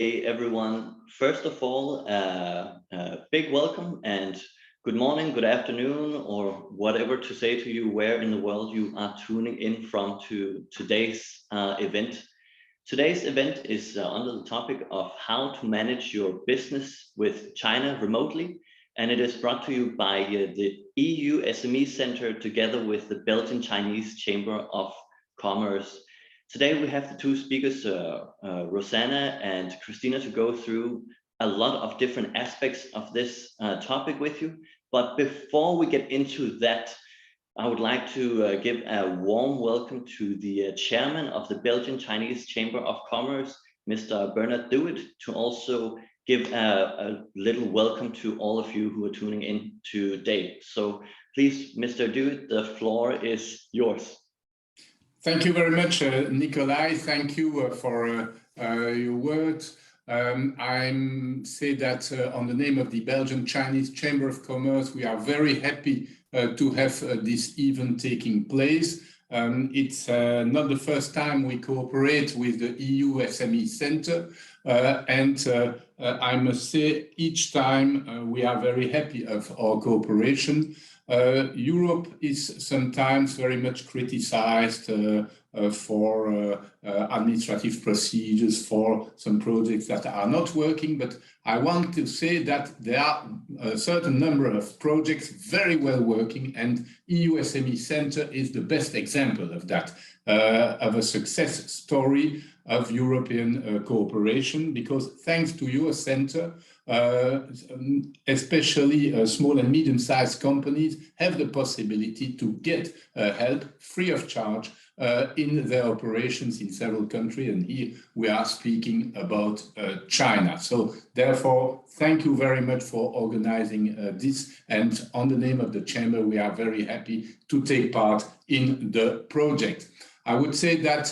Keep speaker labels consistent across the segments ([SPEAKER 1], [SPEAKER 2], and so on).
[SPEAKER 1] everyone. First of all, big welcome and good morning, good afternoon, or whatever to say to you where in the world you are tuning in from to today's event. Today's event is under the topic of how to manage your business with China remotely, and it is brought to you by the EU SME Centre together with the Belgian-Chinese Chamber of Commerce. Today we have the two speakers, Rosanna and Christina, to go through a lot of different aspects of this topic with you. But before we get into that, I would like to give a warm welcome to the chairman of the Belgian-Chinese Chamber of Commerce, Mr. Bernard Dewitt, to also give a little welcome to all of you who are tuning in today. So please, Mr. Dewitt, the floor is yours.
[SPEAKER 2] Thank you very much, Nikolai. Thank you for your words. I say that on the name of the Belgian-Chinese Chamber of Commerce, we are very happy to have this event taking place. It's not the first time we cooperate with the EU SME Centre, and I must say each time we are very happy of our cooperation. Europe is sometimes very much criticized for administrative procedures, for some projects that are not working, but I want to say that there are a certain number of projects very well working, and EU SME Centre is the best example of that, of a success story of European cooperation, because thanks to your centre, especially small and medium-sized companies have the possibility to get help free of charge in their operations in several countries, and here we are speaking about China. So therefore, thank you very much for organizing this, and on the name of the Chamber, we are very happy to take part in the project. I would say that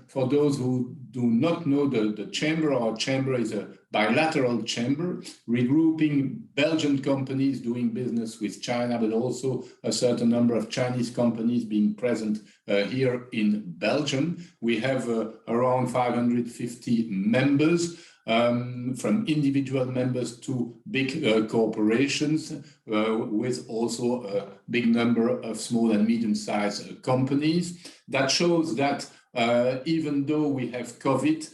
[SPEAKER 2] for those who do not know the Chamber, our Chamber is a bilateral chamber regrouping Belgian companies doing business with China, but also a certain number of Chinese companies being present here in Belgium. We have around 550 members, from individual members to big corporations, with also a big number of small and medium-sized companies. That shows that even though we have COVID,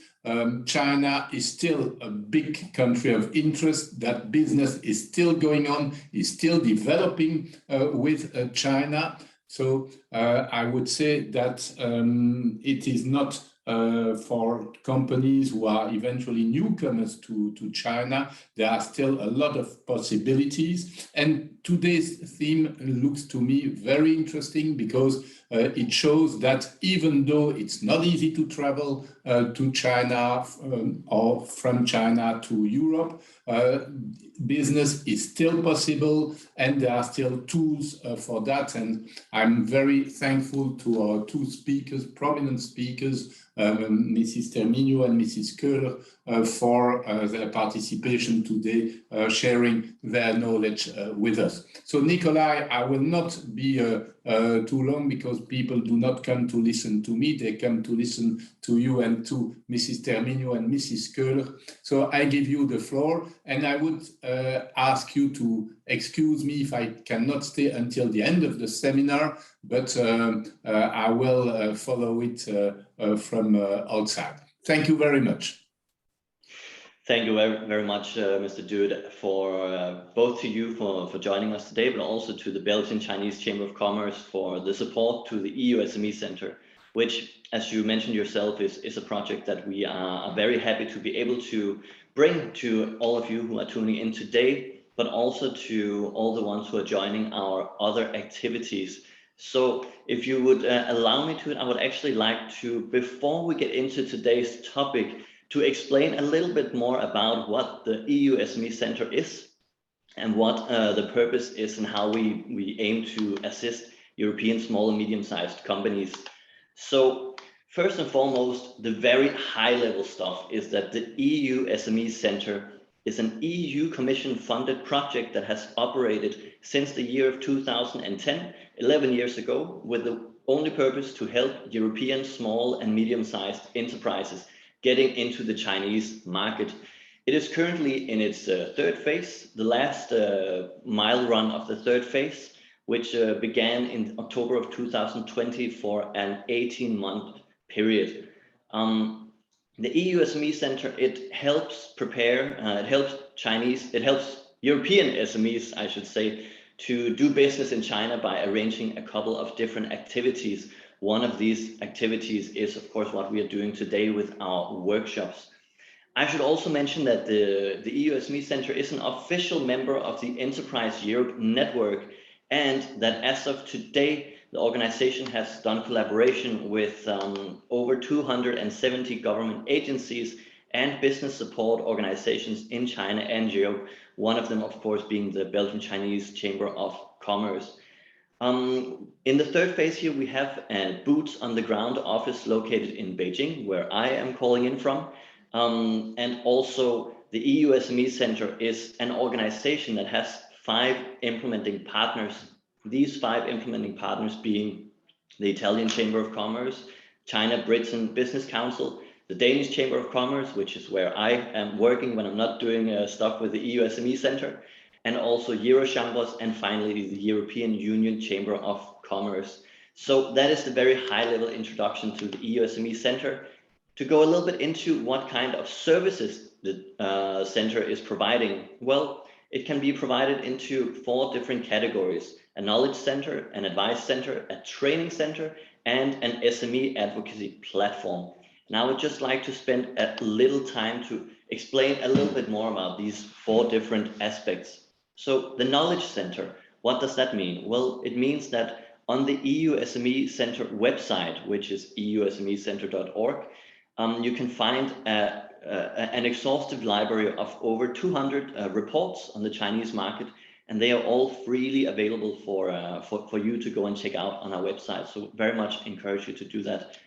[SPEAKER 2] China is still a big country of interest, that business is still going on, is still developing with China. So I would say that it is not for companies who are eventually newcomers to China. There are still a lot of possibilities. And today's theme looks to me very interesting because it shows that even though it's not easy to travel to China or from China to Europe, business is still possible and there are still tools for that. And I'm very thankful to our two speakers, prominent speakers, Mrs. Termino and Mrs. Kohler, for their participation today, sharing their knowledge with us. So Nikolai, I will not be too long because people do not come to listen to me, they come to listen to you and to Mrs. Termino and Mrs. Kohler. So I give you the floor, and I would ask you to excuse me if I cannot stay until the end of the seminar, but I will follow it from outside. Thank you very much.
[SPEAKER 1] Thank you very much, Mr. Dewitt, for both to you for joining us today, but also to the Belgian-Chinese Chamber of Commerce for the support to the EU SME Centre, which, as you mentioned yourself, is a project that we are very happy to be able to bring to all of you who are tuning in today, but also to all the ones who are joining our other activities. So if you would allow me to, I would actually like to, before we get into today's topic, to explain a little bit more about what the EU SME Centre is and what the purpose is and how we aim to assist European small and medium-sized companies. So first and foremost, the very high-level stuff is that the EU SME Centre is an EU Commission funded project that has operated since the year of 2010, 11 years ago, with the only purpose to help European small and medium-sized enterprises getting into the Chinese market. It is currently in its third phase, the last mile run of the third phase, which began in October of 2020 for an 18-month period. The EU SME Centre, it helps prepare, it helps European SMEs, I should say, to do business in China by arranging a couple of different activities. One of these activities is, of course, what we are doing today with our workshops. I should also mention that the EU SME Centre is an official member of the Enterprise Europe network, and that as of today, the organization has done collaboration with over 270 government agencies and business support organizations in China and Europe, one of them, of course, being the Belgian-Chinese Chamber of Commerce. In the third phase here, we have a boots on the ground office located in Beijing, where I am calling in from. And also the EU SME Centre is an organization that has 5 implementing partners. These 5 implementing partners being the Italian Chamber of Commerce, China-Britain Business Council, the Danish Chamber of Commerce, which is where I am working when I'm not doing stuff with the EU SME Centre, and also EUROCHAMBRES, and finally the European Union Chamber of Commerce. So that is the very high-level introduction to the EU SME Centre. To go a little bit into what kind of services the center is providing, well, it can be provided into 4 different categories: a knowledge center, an advice center, a training center, and an SME advocacy platform. And I would just like to spend a little time to explain a little bit more about these 4 different aspects. So the knowledge center, what does that mean? Well, it means that on the EU SME Centre website, which is eusmecentre.org, you can find an exhaustive library of over 200 reports on the Chinese market, and they are all freely available for you to go and check out on our website. So very much encourage you to do that.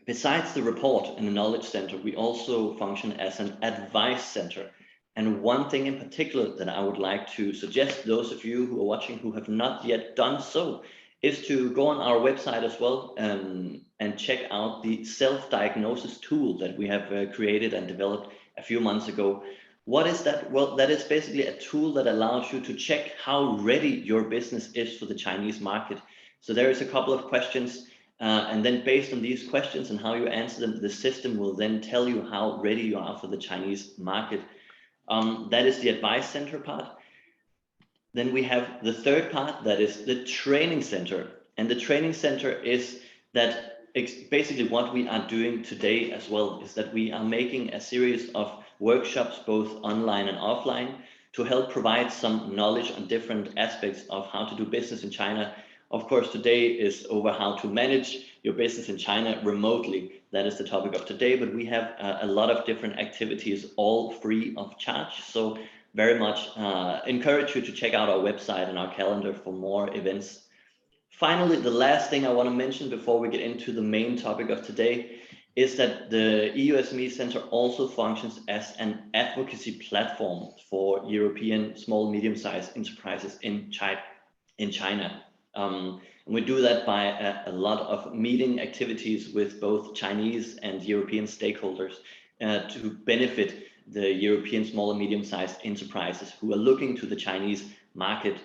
[SPEAKER 1] Besides the report and the knowledge center, we also function as an advice center. And one thing in particular that I would like to suggest those of you who are watching who have not yet done so is to go on our website as well and check out the self-diagnosis tool that we have created and developed a few months ago. What is that? Well, that is basically a tool that allows you to check how ready your business is for the Chinese market. So there is a couple of questions, and then based on these questions and how you answer them, the system will then tell you how ready you are for the Chinese market. That is the advice center part. Then we have the third part, that is the training center. And the training center is that basically what we are doing today as well is that we are making a series of workshops, both online and offline, to help provide some knowledge on different aspects of how to do business in China. Of course, today is over how to manage your business in China remotely. That is the topic of today, but we have a lot of different activities, all free of charge. So very much encourage you to check out our website and our calendar for more events. Finally, the last thing I want to mention before we get into the main topic of today is that the EU SME Centre also functions as an advocacy platform for European small, medium-sized enterprises in China. And we do that by a lot of meeting activities with both Chinese and European stakeholders to benefit the European small and medium-sized enterprises who are looking to the Chinese market.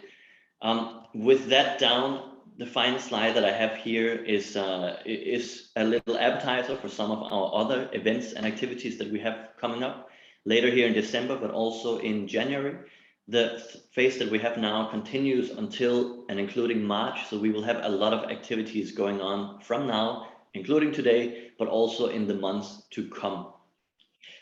[SPEAKER 1] With that down, the final slide that I have here is a little appetizer for some of our other events and activities that we have coming up later here in December, but also in January. The phase that we have now continues until and including March, so we will have a lot of activities going on from now, including today, but also in the months to come.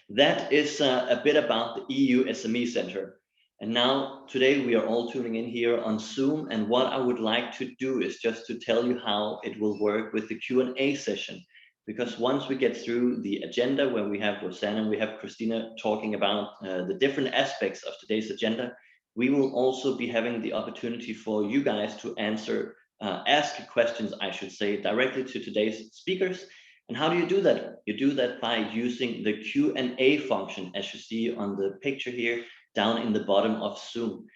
[SPEAKER 1] That is a bit about the EU SME Centre. And now today we are all tuning in here on Zoom, and what I would like to do is just to tell you how it will work with the Q&A session. Because once we get through the agenda, where we have Rosanna and we have Christina talking about the different aspects of today's agenda, we will also be having the opportunity for you guys to ask questions, I should say, directly to today's speakers. And how do you do that? You do that by using the Q&A function, as you see on the picture here, down in the bottom of Zoom.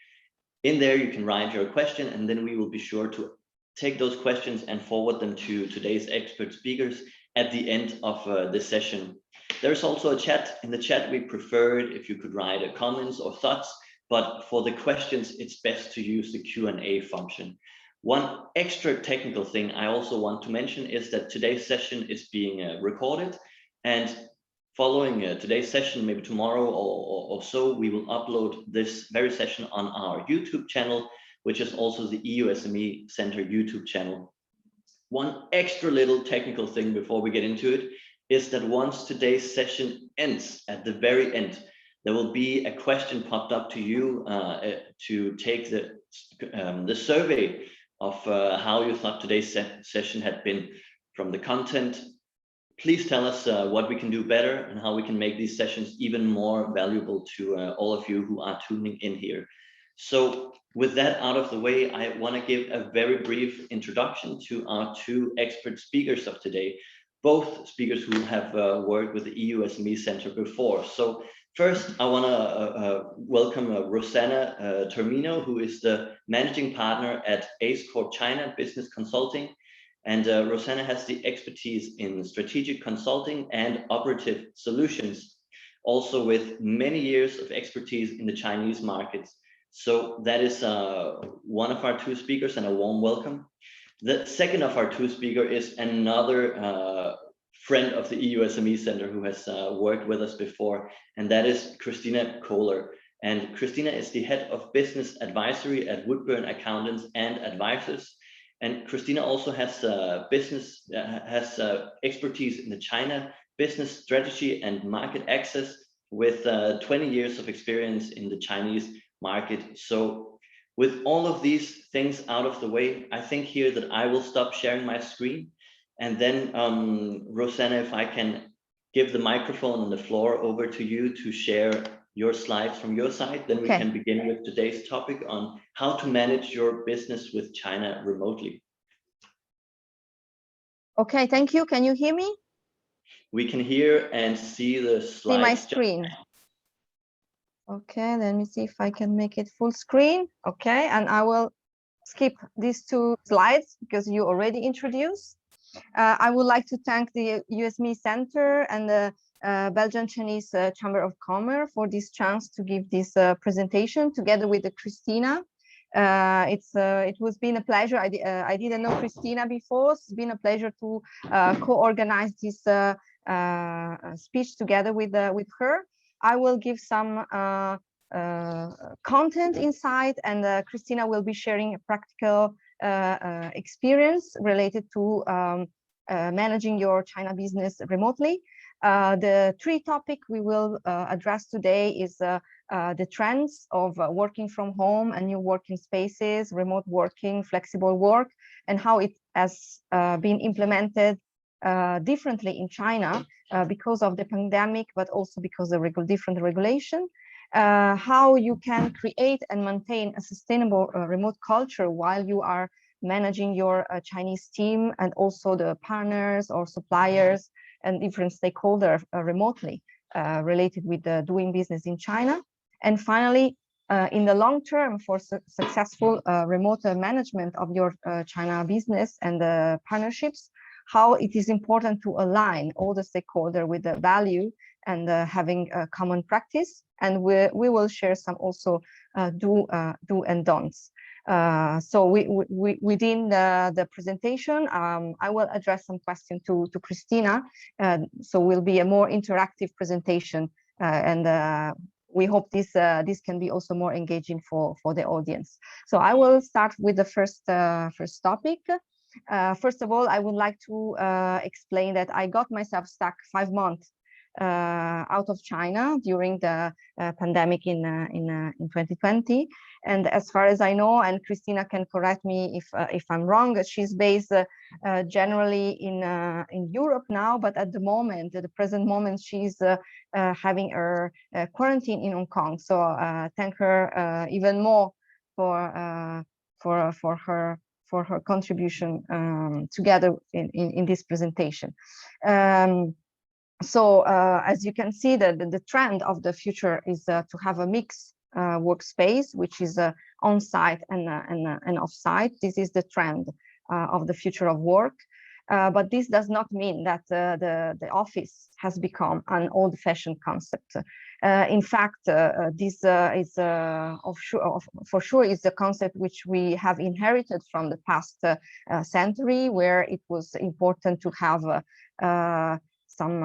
[SPEAKER 1] In there, you can write your question, and then we will be sure to take those questions and forward them to today's expert speakers at the end of the session. There's also a chat. In the chat, we preferred if you could write comments or thoughts, but for the questions, it's best to use the Q&A function. One extra technical thing I also want to mention is that today's session is being recorded, and following today's session, maybe tomorrow or so, we will upload this very session on our YouTube channel, which is also the EU SME Centre YouTube channel. One extra little technical thing before we get into it is that once today's session ends, at the very end, there will be a question popped up to you to take the survey of how you thought today's session had been. From the content, please tell us what we can do better and how we can make these sessions even more valuable to all of you who are tuning in here. So with that out of the way, I want to give a very brief introduction to our two expert speakers of today, both speakers who have worked with the EU SME Centre before. So first, I want to welcome Rosanna Termino, who is the managing partner at ACE Corp China Business Consulting. And Rosanna has the expertise in strategic consulting and operative solutions, also with many years of expertise in the Chinese markets. So that is one of our two speakers, and a warm welcome. The second of our two speakers is another friend of the EU SME Centre who has worked with us before, and that is Christina Kohler. And Christina is the head of business advisory at Woodburn Accountants and Advisors. And Christina also has expertise in the China business strategy and market access, with 20 years of experience in the Chinese market. So with all of these things out of the way, I think here that I will stop sharing my screen. And then Rosanna, if I can give the microphone and the floor over to you to share your slides from your side, then we can begin with today's topic on how to manage your business with China remotely.
[SPEAKER 3] Okay, thank you. Can you hear me?
[SPEAKER 1] We can hear and see the slides.
[SPEAKER 3] See my screen. Okay, let me see if I can make it full screen. Okay, and I will skip these two slides because you already introduced. I would like to thank the EU SME Centre and the Belgian-Chinese Chamber of Commerce for this chance to give this presentation together with Christina. It was been a pleasure. I didn't know Christina before. It's been a pleasure to co-organize this speech together with her. I will give some content inside, and Christina will be sharing a practical experience related to managing your China business remotely. The three topics we will address today is the trends of working from home and new working spaces, remote working, flexible work, and how it has been implemented differently in China because of the pandemic, but also because of different regulation. How you can create and maintain a sustainable remote culture while you are managing your Chinese team and also the partners or suppliers and different stakeholders remotely related with doing business in China. And finally, in the long term, for successful remote management of your China business and the partnerships, how it is important to align all the stakeholders with the value and having a common practice. And we will share some also do and don'ts. So within the presentation, I will address some questions to Christina. So will be a more interactive presentation, and we hope this can be also more engaging for the audience. So I will start with the first topic. First of all, I would like to explain that I got myself stuck 5 months out of China during the pandemic in 2020. And as far as I know, and Christina can correct me if I'm wrong, she's based generally in Europe now, but at the present moment, she's having her quarantine in Hong Kong. So thank her even more for her contribution together in this presentation. So as you can see, the trend of the future is to have a mixed workspace, which is on-site and off-site. This is the trend of the future of work. But this does not mean that the office has become an old-fashioned concept. In fact, this is for sure is a concept which we have inherited from the past century, where it was important to have some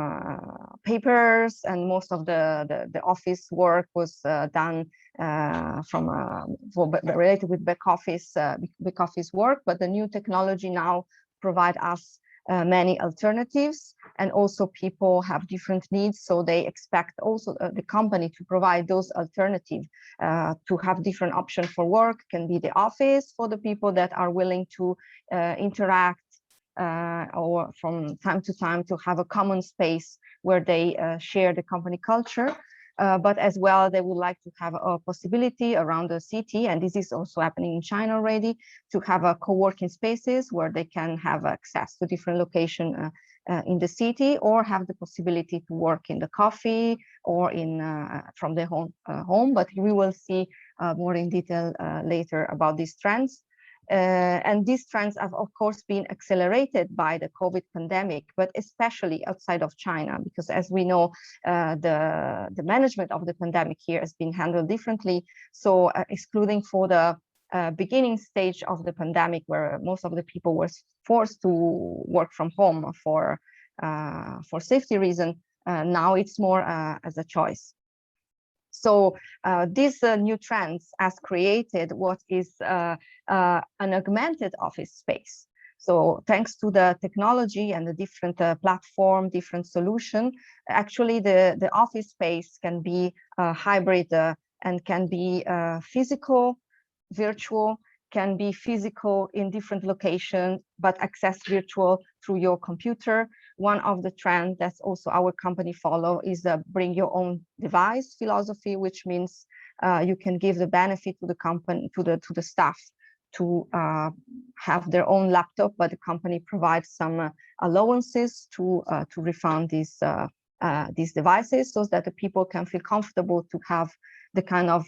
[SPEAKER 3] papers, and most of the office work was done related with back office work. But the new technology now provide us many alternatives, and also people have different needs, so they expect also the company to provide those alternatives to have different options for work. Can be the office for the people that are willing to interact, or from time to time to have a common space where they share the company culture. But as well, they would like to have a possibility around the city, and this is also happening in China already, to have a co-working spaces where they can have access to different locations in the city, or have the possibility to work in the coffee or in from their home. But we will see more in detail later about these trends. And these trends have, of course, been accelerated by the COVID pandemic, but especially outside of China, because as we know, the management of the pandemic here has been handled differently. So excluding for the beginning stage of the pandemic, where most of the people were forced to work from home for safety reasons, now it's more as a choice. So these new trends has created what is an augmented office space. So thanks to the technology and the different platform, different solution, actually the office space can be hybrid and can be physical, virtual, can be physical in different locations, but access virtual through your computer. One of the trends that's also our company follow is the bring your own device philosophy, which means you can give the benefit to the company, to the staff, to have their own laptop, but the company provides some allowances to refund these devices, so that the people can feel comfortable to have the kind of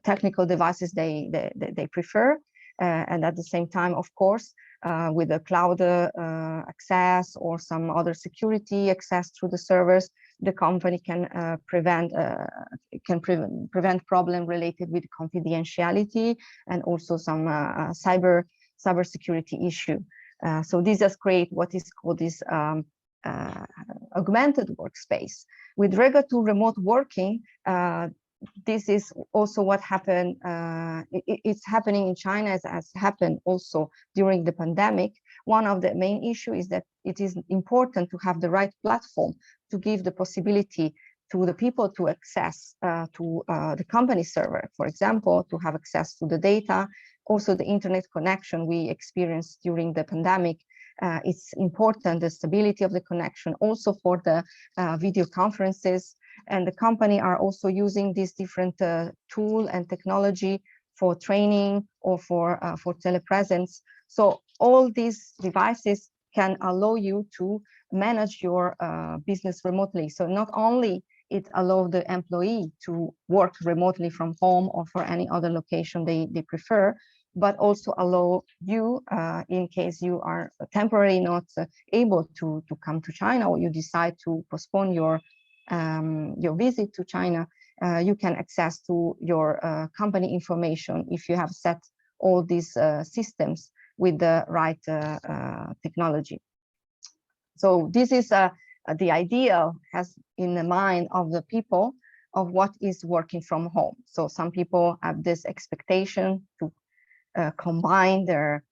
[SPEAKER 3] technical devices they prefer. And at the same time, of course, with the cloud access or some other security access through the servers, the company can prevent problem related with confidentiality, and also some cyber security issue. So this has created what is called this augmented workspace. With regard to remote working, this is also what happened. It's happening in China, as happened also during the pandemic. One of the main issues is that it is important to have the right platform to give the possibility to the people to access to the company server, for example, to have access to the data. Also, the internet connection we experienced during the pandemic. It's important, the stability of the connection, also for the video conferences. And the company are also using these different tool and technology for training or for telepresence. So all these devices can allow you to manage your business remotely. So not only it allows the employee to work remotely from home or for any other location they prefer, but also allow you, in case you are temporarily not able to come to China, or you decide to postpone your visit to China, you can access to your company information if you have set all these systems with the right technology. So this is the idea has in the mind of the people of what is working from home. So some people have this expectation to combine their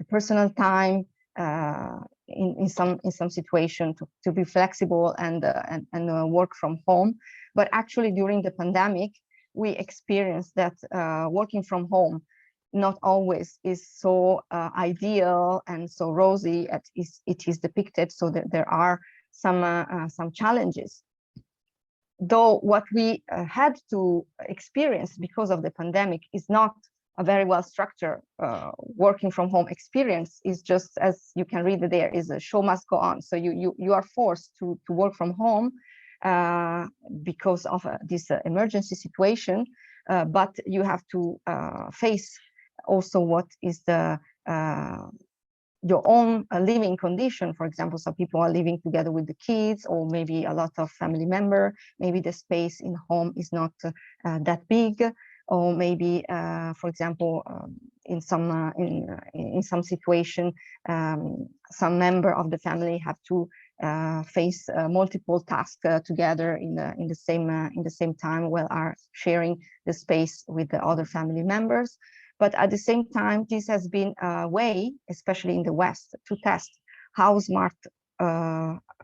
[SPEAKER 3] personal time in some situation to be flexible and work from home. But actually during the pandemic, we experienced that working from home not always is so ideal and so rosy as it is depicted. So that there are some challenges. Though what we had to experience because of the pandemic is not a very well structured working from home experience. Is just, as you can read there, is a show must go on. So you are forced to work from home because of this emergency situation, but you have to face also what is the your own living condition. For example, some people are living together with the kids, or maybe a lot of family member. Maybe the space in home is not that big, or maybe, for example, in some situation, some member of the family have to face multiple tasks together in the same time, while are sharing the space with the other family members. But at the same time, this has been a way, especially in the West, to test how smart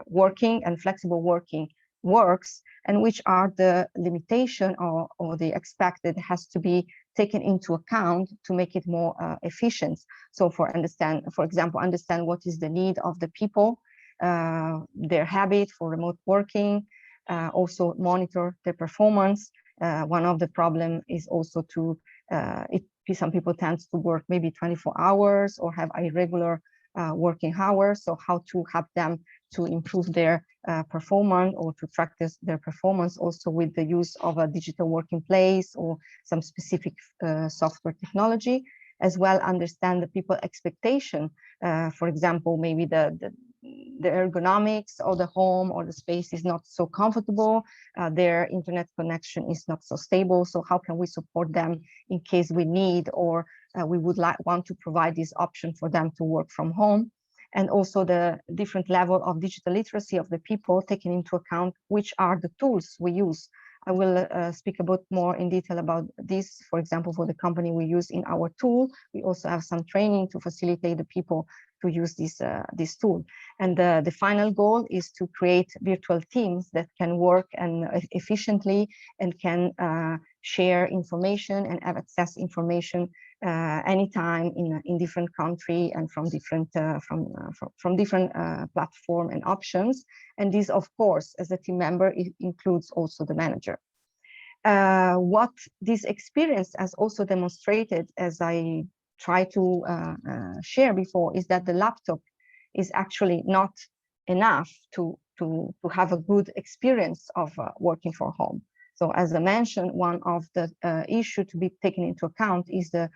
[SPEAKER 3] working and flexible working works, and which are the limitation or the expected has to be taken into account to make it more efficient. So for example, understand what is the need of the people, their habit for remote working, also monitor their performance. One of the problem is also to some people tend to work maybe 24 hours or have irregular working hours. So how to help them to improve their performance, or to track their performance also with the use of a digital working place or some specific software technology, as well understand the people expectation. For example, maybe the ergonomics of the home or the space is not so comfortable, their internet connection is not so stable. So how can we support them in case we need, or we would want to provide this option for them to work from home? And also the different level of digital literacy of the people, taking into account which are the tools we use. I will speak a bit more in detail about this. For example, for the company we use in our tool, we also have some training to facilitate the people to use this tool. And the final goal is to create virtual teams that can work and efficiently and can share information and have access information anytime in different country and from different platform and options. And this, of course, as a team member, it includes also the manager. What this experience has also demonstrated, as I tried to share before, is that the laptop is actually not enough to have a good experience of working from home. So as I mentioned, one of the issues to be taken into account is the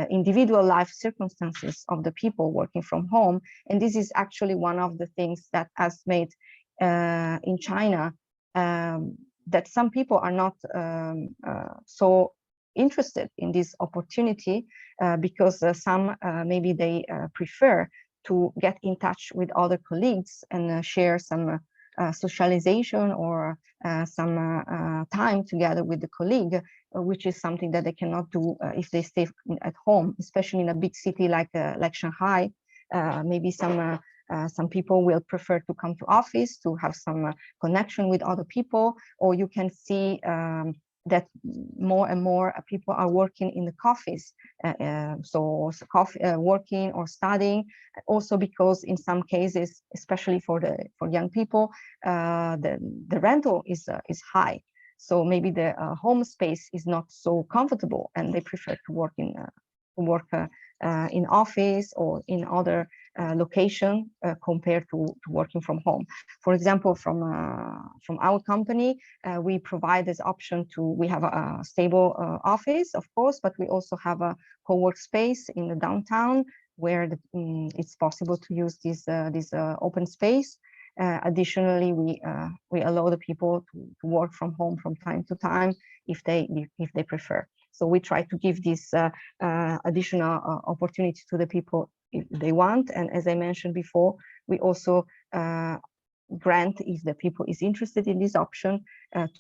[SPEAKER 3] individual life circumstances of the people working from home. And this is actually one of the things that has made in China that some people are not so interested in this opportunity because some maybe they prefer to get in touch with other colleagues and share some socialization or some time together with the colleague, which is something that they cannot do if they stay at home, especially in a big city like Shanghai. Maybe some people will prefer to come to office to have some connection with other people, or you can see that more and more people are working in the coffees, working or studying. Also because in some cases, especially for young people, the rental is high. So maybe the home space is not so comfortable, and they prefer to work in office or in other location compared to working from home. For example, from our company, we provide this option we have a stable office, of course, but we also have a co-work space in the downtown where it's possible to use this open space. Additionally, we allow the people to work from home from time to time if they prefer. So we try to give this additional opportunity to the people if they want. And as I mentioned before, we also grant, if the people is interested in this option,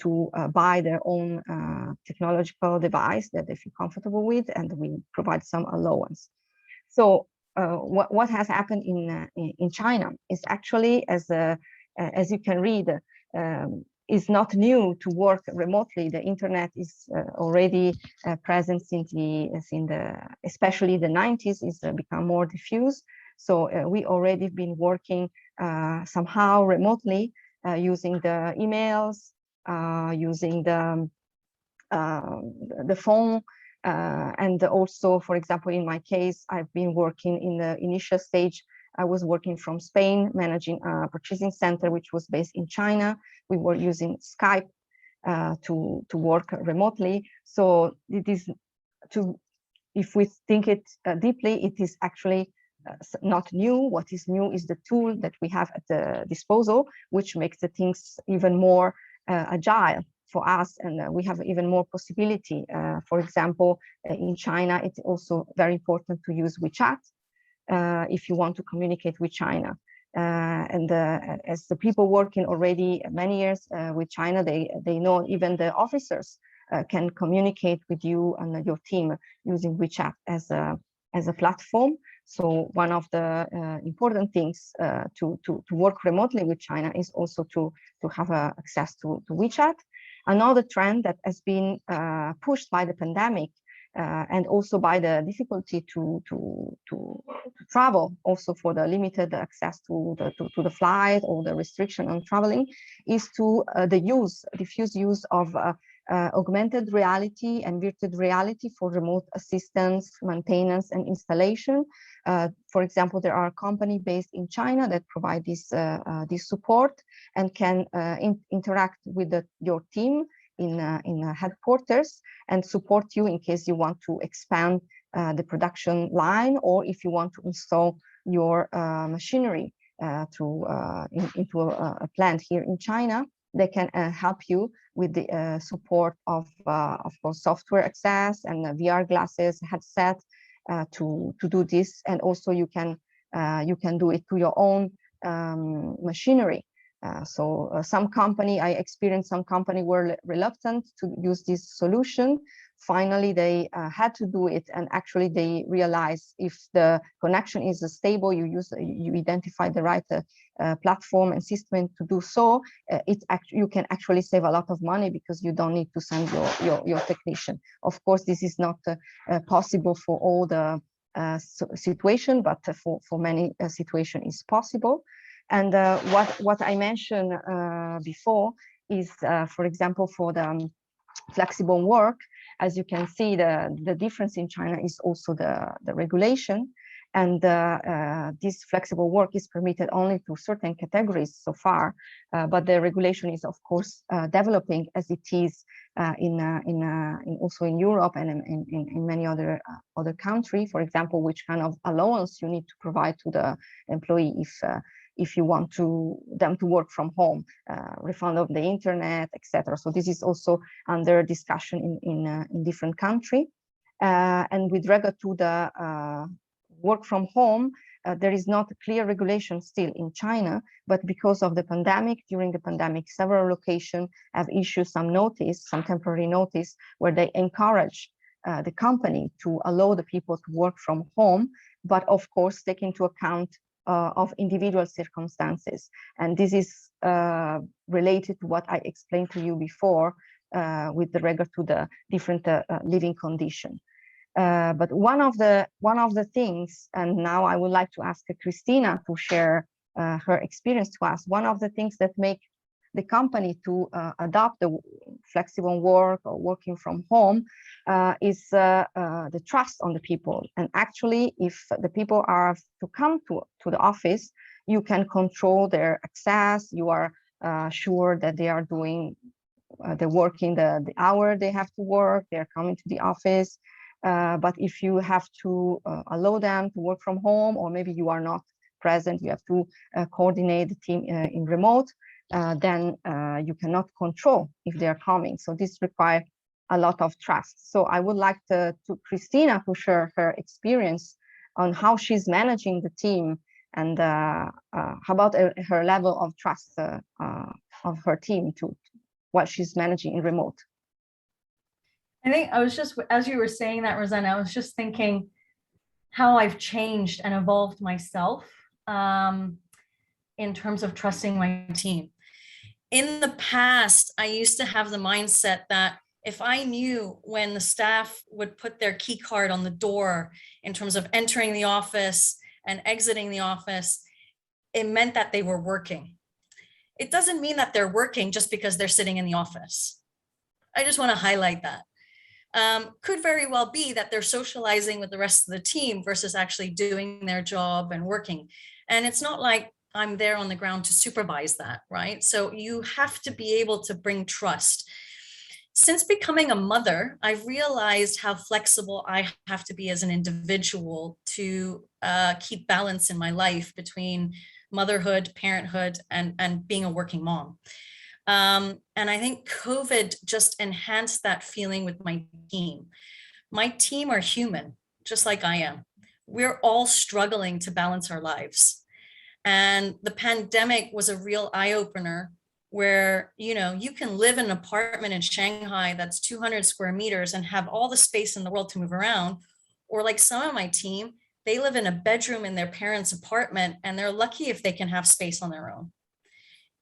[SPEAKER 3] to buy their own technological device that they feel comfortable with, and we provide some allowance. So what has happened in China is actually, as you can read, is not new to work remotely. The internet is already present since especially the 90s, is become more diffuse. So we already been working somehow remotely using the emails, using the phone, and also, for example, in my case, I've been working in the initial stage. I was working from Spain, managing a purchasing center, which was based in China. We were using Skype to work remotely. So it is if we think it deeply, it is actually not new. What is new is the tool that we have at the disposal, which makes the things even more agile for us, and we have even more possibility. For example, in China, it's also very important to use WeChat if you want to communicate with China. As the people working already many years with China, they know even the officers can communicate with you and your team using WeChat as a platform. So one of the important things to work remotely with China is also to have access to WeChat. Another trend that has been pushed by the pandemic and also by the difficulty to travel, also for the limited access to the flight or the restriction on traveling, is to the diffuse use of augmented reality and virtual reality for remote assistance, maintenance, and installation. For example, there are companies based in China that provide this support and can interact with your team in headquarters and support you in case you want to expand the production line, or if you want to install your machinery into a plant here in China. They can help you with the support of course, software access and VR glasses, headset to do this, and also you can do it to your own machinery. I experienced some company were reluctant to use this solution. Finally, they had to do it, and actually they realized if the connection is stable, you identify the right platform and system to do so. You can actually save a lot of money because you don't need to send your technician. Of course, this is not possible for all the situation, but for many situation is possible. And what I mentioned before is, for example, for the flexible work, as you can see, the difference in China is also the regulation. And this flexible work is permitted only to certain categories so far, but the regulation is, of course, developing as it is also in Europe and in many other countries. For example, which kind of allowance you need to provide to the employee if you want them to work from home, refund of the internet, etc. So this is also under discussion in different countries. And with regard to the work from home, there is not a clear regulation still in China, but because of the pandemic, during the pandemic, several locations have issued some temporary notice, where they encourage the company to allow the people to work from home, but of course take into account of individual circumstances. And this is related to what I explained to you before with regard to the different living condition. But one of the things, and now I would like to ask Christina to share her experience to us. One of the things that make the company to adopt the flexible work or working from home is the trust on the people. And actually, if the people are to come to the office, you can control their access. You are sure that they are doing, they're working the hour they have to work, they're coming to the office. But if you have to allow them to work from home, or maybe you are not present, you have to coordinate the team in remote, then you cannot control if they are coming. So this requires a lot of trust. So I would like to Christina to share her experience on how she's managing the team, and how about her level of trust of her team to what she's managing in remote.
[SPEAKER 4] I think I was just, as you were saying that, Rosanna, I was just thinking how I've changed and evolved myself in terms of trusting my team. In the past, I used to have the mindset that if I knew when the staff would put their key card on the door in terms of entering the office and exiting the office, it meant that they were working. It doesn't mean that they're working just because they're sitting in the office. I just want to highlight that. Could very well be that they're socializing with the rest of the team versus actually doing their job and working. And it's not like I'm there on the ground to supervise that, right? So you have to be able to bring trust. since becoming a mother, I've realized how flexible I have to be as an individual to keep balance in my life between motherhood, parenthood, and being a working mom. And I think COVID just enhanced that feeling with my team. My team are human, just like I am. We're all struggling to balance our lives. And the pandemic was a real eye-opener where, you can live in an apartment in Shanghai that's 200 square meters and have all the space in the world to move around. Or like some of my team, they live in a bedroom in their parents' apartment and they're lucky if they can have space on their own.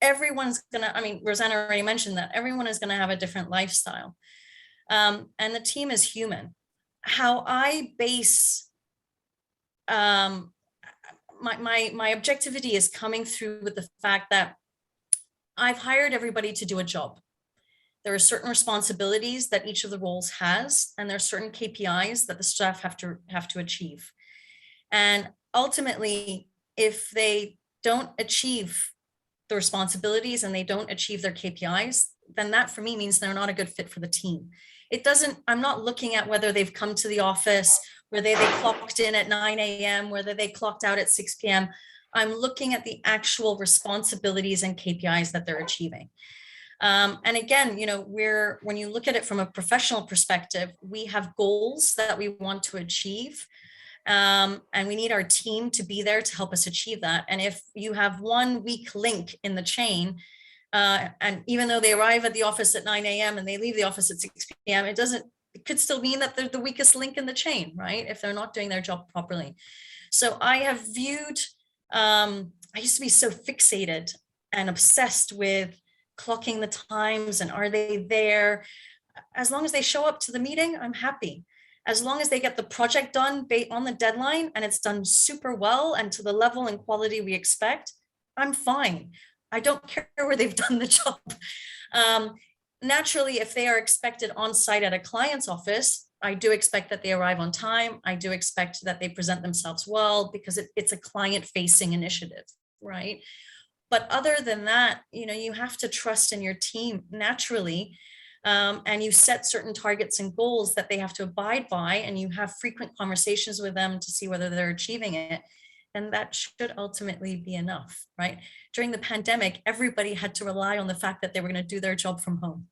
[SPEAKER 4] Everyone's gonna, Rosanna already mentioned that everyone is gonna have a different lifestyle. And the team is human. How I base my objectivity is coming through with the fact that I've hired everybody to do a job. There are certain responsibilities that each of the roles has, and there are certain KPIs that the staff have to achieve. And ultimately, if they don't achieve the responsibilities and they don't achieve their KPIs, then that for me means they're not a good fit for the team. I'm not looking at whether they've come to the office, whether they clocked in at 9 a.m., whether they clocked out at 6 p.m. I'm looking at the actual responsibilities and KPIs that they're achieving. And again, when you look at it from a professional perspective, we have goals that we want to achieve. And we need our team to be there to help us achieve that. And if you have one weak link in the chain, and even though they arrive at the office at 9 a.m. and they leave the office at 6 p.m., it could still mean that they're the weakest link in the chain, right? If they're not doing their job properly. So I have viewed, I used to be so fixated and obsessed with clocking the times and are they there? As long as they show up to the meeting, I'm happy. As long as they get the project done on the deadline and it's done super well and to the level and quality we expect, I'm fine. I don't care where they've done the job. Naturally, if they are expected on site at a client's office, I do expect that they arrive on time. I do expect that they present themselves well because it's a client-facing initiative, right? But other than that, you have to trust in your team naturally. And you set certain targets and goals that they have to abide by, and you have frequent conversations with them to see whether they're achieving it. And that should ultimately be enough, right? During the pandemic, everybody had to rely on the fact that they were going to do their job from home.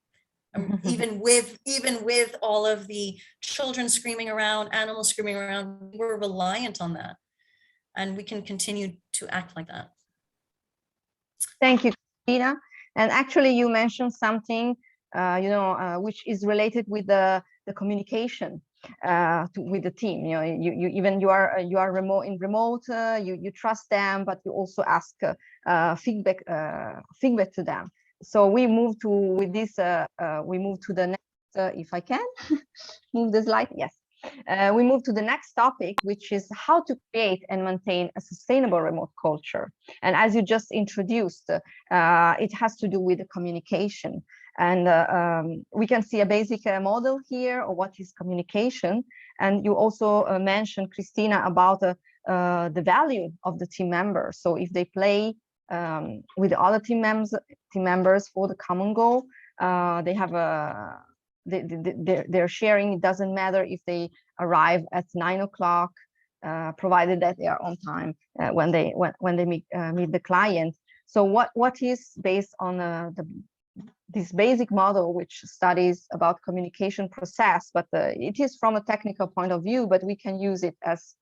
[SPEAKER 4] Even with all of the children screaming around, animals screaming around, we're reliant on that. And we can continue to act like that.
[SPEAKER 3] Thank you, Christina. And actually, you mentioned something, which is related with the communication with the team. You are remote. You trust them, but you also ask feedback to them. So we move to the next. If I can move the slide, yes. We move to the next topic, which is how to create and maintain a sustainable remote culture. And as you just introduced, it has to do with the communication. And we can see a basic model here of what is communication. And you also mentioned, Christina, about the value of the team members. So if they play with the other team members for the common goal, they have they're sharing. It doesn't matter if they arrive at 9 o'clock, provided that they are on time when they meet the client. So what is based on this basic model, which studies about communication process, but it is from a technical point of view, but we can use it as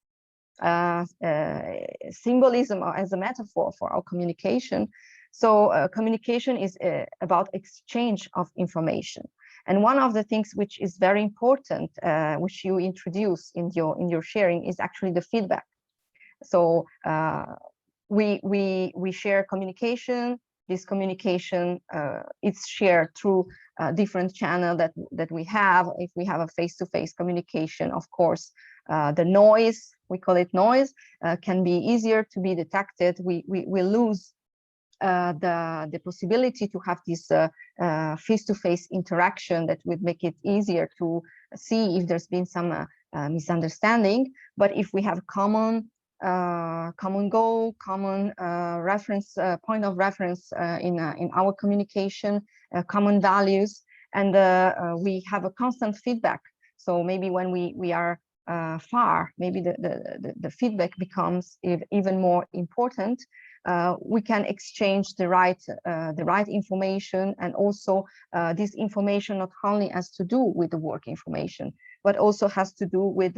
[SPEAKER 3] symbolism or as a metaphor for our communication. So communication is about exchange of information. And one of the things which is very important, which you introduce in your sharing, is actually the feedback. So we share communication. This communication it's shared through different channels that we have. If we have a face-to-face communication, of course, the noise, we call it noise, can be easier to be detected. We lose the possibility to have this face-to-face interaction that would make it easier to see if there's been some misunderstanding. But if we have common goal, common reference point of reference in our communication, common values, and we have a constant feedback. So maybe when we are far, maybe the feedback becomes even more important. We can exchange the right information, and also this information not only has to do with the work information, but also has to do with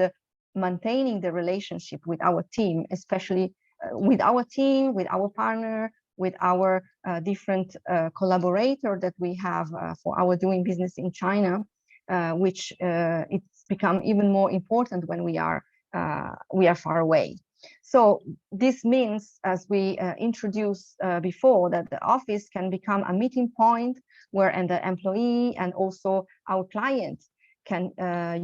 [SPEAKER 3] maintaining the relationship with our team, especially with our team, with our partner, with our different collaborator that we have for our doing business in China, which it's become even more important when we are far away. So this means, as we introduced before, that the office can become a meeting point where the employee and also our client can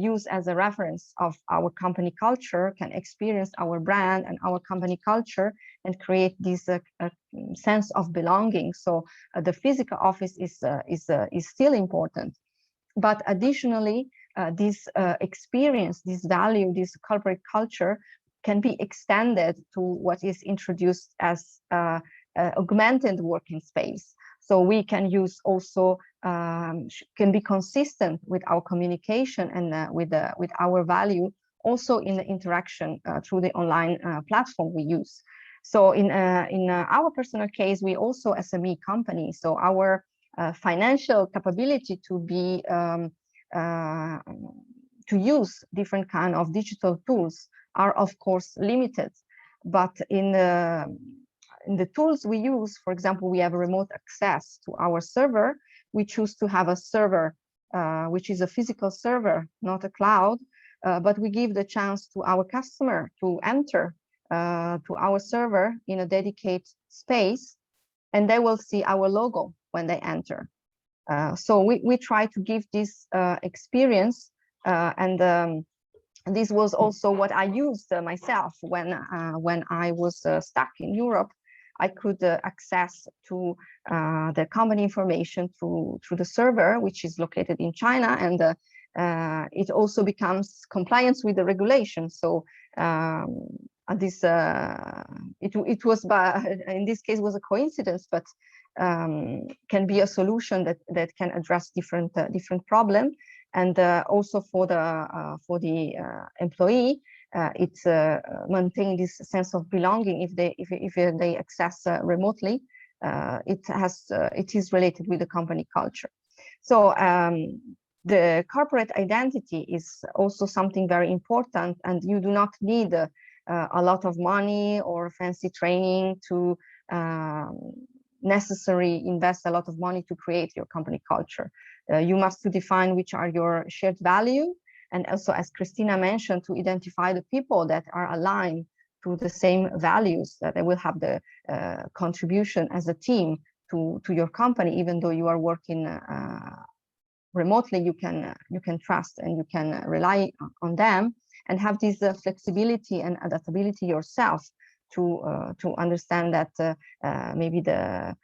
[SPEAKER 3] use as a reference of our company culture, can experience our brand and our company culture, and create this sense of belonging. So the physical office is still important, but additionally, this experience, this value, this corporate culture can be extended to what is introduced as augmented working space. So we can use also, can be consistent with our communication and with our value, also in the interaction through the online platform we use. So in our personal case, we also SME company. So our financial capability to be to use different kind of digital tools are of course limited, but in the tools we use, for example, we have remote access to our server. We choose to have a server, which is a physical server, not a cloud, but we give the chance to our customer to enter to our server in a dedicated space, and they will see our logo when they enter. So we try to give this experience, and this was also what I used myself when I was stuck in Europe. I could access to the company information through the server, which is located in China, and it also becomes compliance with the regulation. So this it was, in this case, was a coincidence, but can be a solution that can address different problem, and also for the employee. It's maintain this sense of belonging if they access remotely. It is related with the company culture. So the corporate identity is also something very important, and you do not need a lot of money or fancy training to necessarily invest a lot of money to create your company culture. You must define which are your shared value, and also, as Christina mentioned, to identify the people that are aligned to the same values, that they will have the contribution as a team to your company. Even though you are working remotely, you can trust and you can rely on them, and have this flexibility and adaptability yourself to understand that maybe the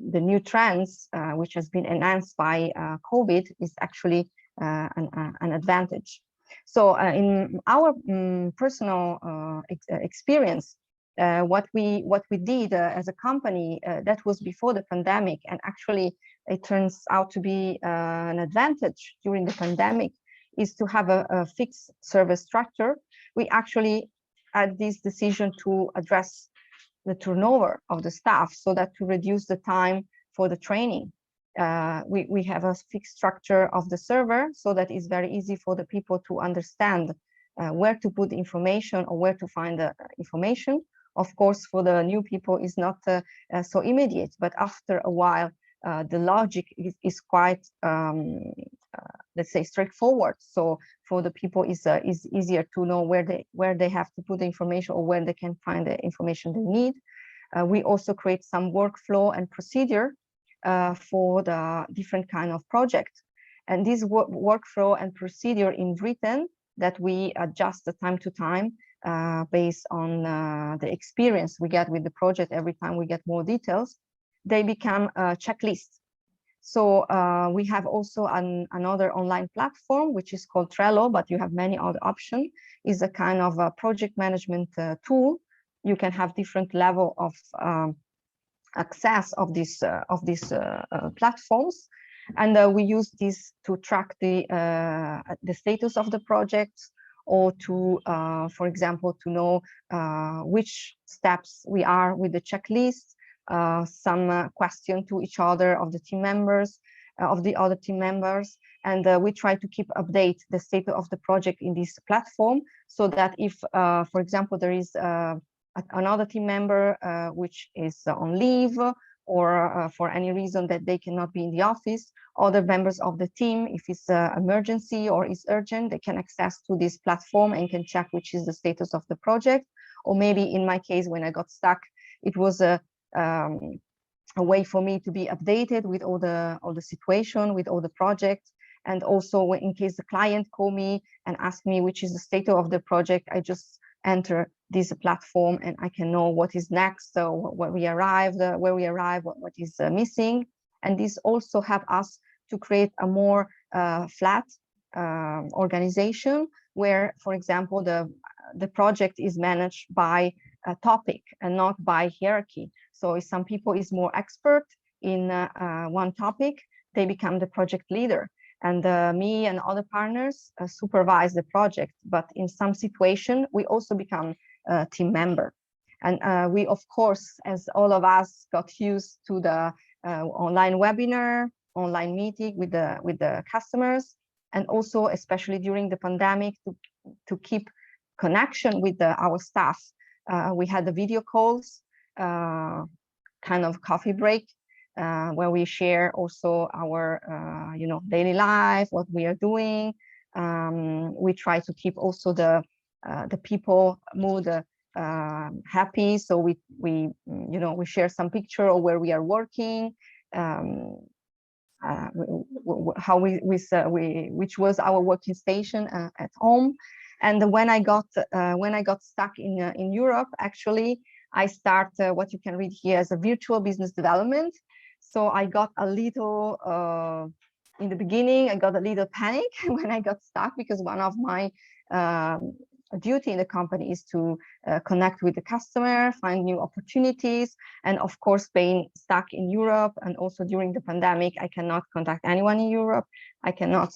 [SPEAKER 3] new trends, which has been enhanced by COVID, is actually an advantage. So in our personal experience, what we did as a company, that was before the pandemic, and actually it turns out to be an advantage during the pandemic, is to have a fixed service structure. We actually had this decision to address the turnover of the staff, so that to reduce the time for the training. We have a fixed structure of the server, so that it's very easy for the people to understand where to put the information or where to find the information. Of course, for the new people, is not so immediate, but after a while, the logic is quite, let's say, straightforward. So for the people, is easier to know where they have to put the information, or where they can find the information they need. We also create some workflow and procedure for the different kind of project, and this workflow and procedure in written, that we adjust the time to time based on the experience we get with the project. Every time we get more details, they become a checklist. So we have also another online platform, which is called Trello, but you have many other options. Is a kind of a project management tool. You can have different level of access of these platforms, And we use this to track the status of the projects, or to, for example, to know which steps we are with the checklist, some question to each other of the team members, of the other team members. And we try to keep update the state of the project in this platform, so that if, for example, there is another team member which is on leave, or for any reason that they cannot be in the office, other members of the team, if it's an emergency or is urgent, they can access to this platform and can check which is the status of the project. Or maybe in my case, when I got stuck, it was a way for me to be updated with all the situation, with all the projects. And also, in case the client call me and ask me which is the status of the project, I just enter this platform and I can know what is next, so what we arrived, where we arrived, what is missing. And this also help us to create a more flat organization, where, for example, the project is managed by a topic and not by hierarchy. So if some people is more expert in one topic, they become the project leader. And me and other partners supervise the project, but in some situation, we also become a team member. And we, of course, as all of us got used to the online webinar, online meeting with the customers, and also, especially during the pandemic, to keep connection with our staff. We had the video calls, kind of coffee break, where we share also our daily life, what we are doing. We try to keep also the people mood happy, so we share some picture of where we are working, how which was our working station at home. And when I got stuck in Europe, actually I start what you can read here as a virtual business development. So I got a little, in the beginning, I got a little panic when I got stuck, because one of my duty in the company is to connect with the customer, find new opportunities. And of course, being stuck in Europe and also during the pandemic, I cannot contact anyone in Europe. I cannot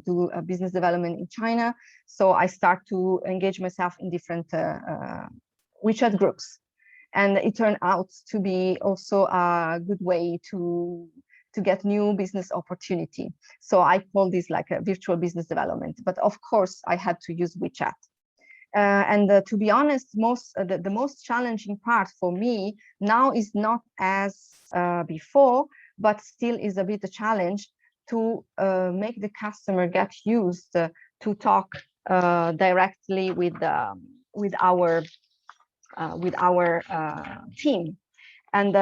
[SPEAKER 3] do a business development in China. So I start to engage myself in different WeChat groups. And it turned out to be also a good way to get new business opportunity. So I call this like a virtual business development. But of course, I had to use WeChat. And to be honest, the most challenging part for me now is not as before, but still is a bit a challenge to make the customer get used to talk directly with our team. And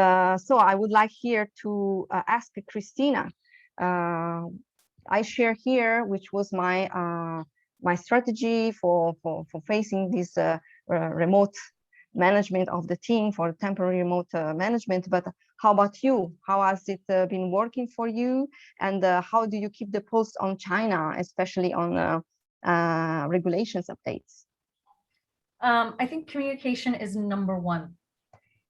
[SPEAKER 3] so I would like here to ask Christina. I share here, which was my strategy for facing this remote management of the team, for temporary remote management. But how about you? How has it been working for you? And how do you keep the pulse on China, especially on regulations updates?
[SPEAKER 4] I think communication is number one.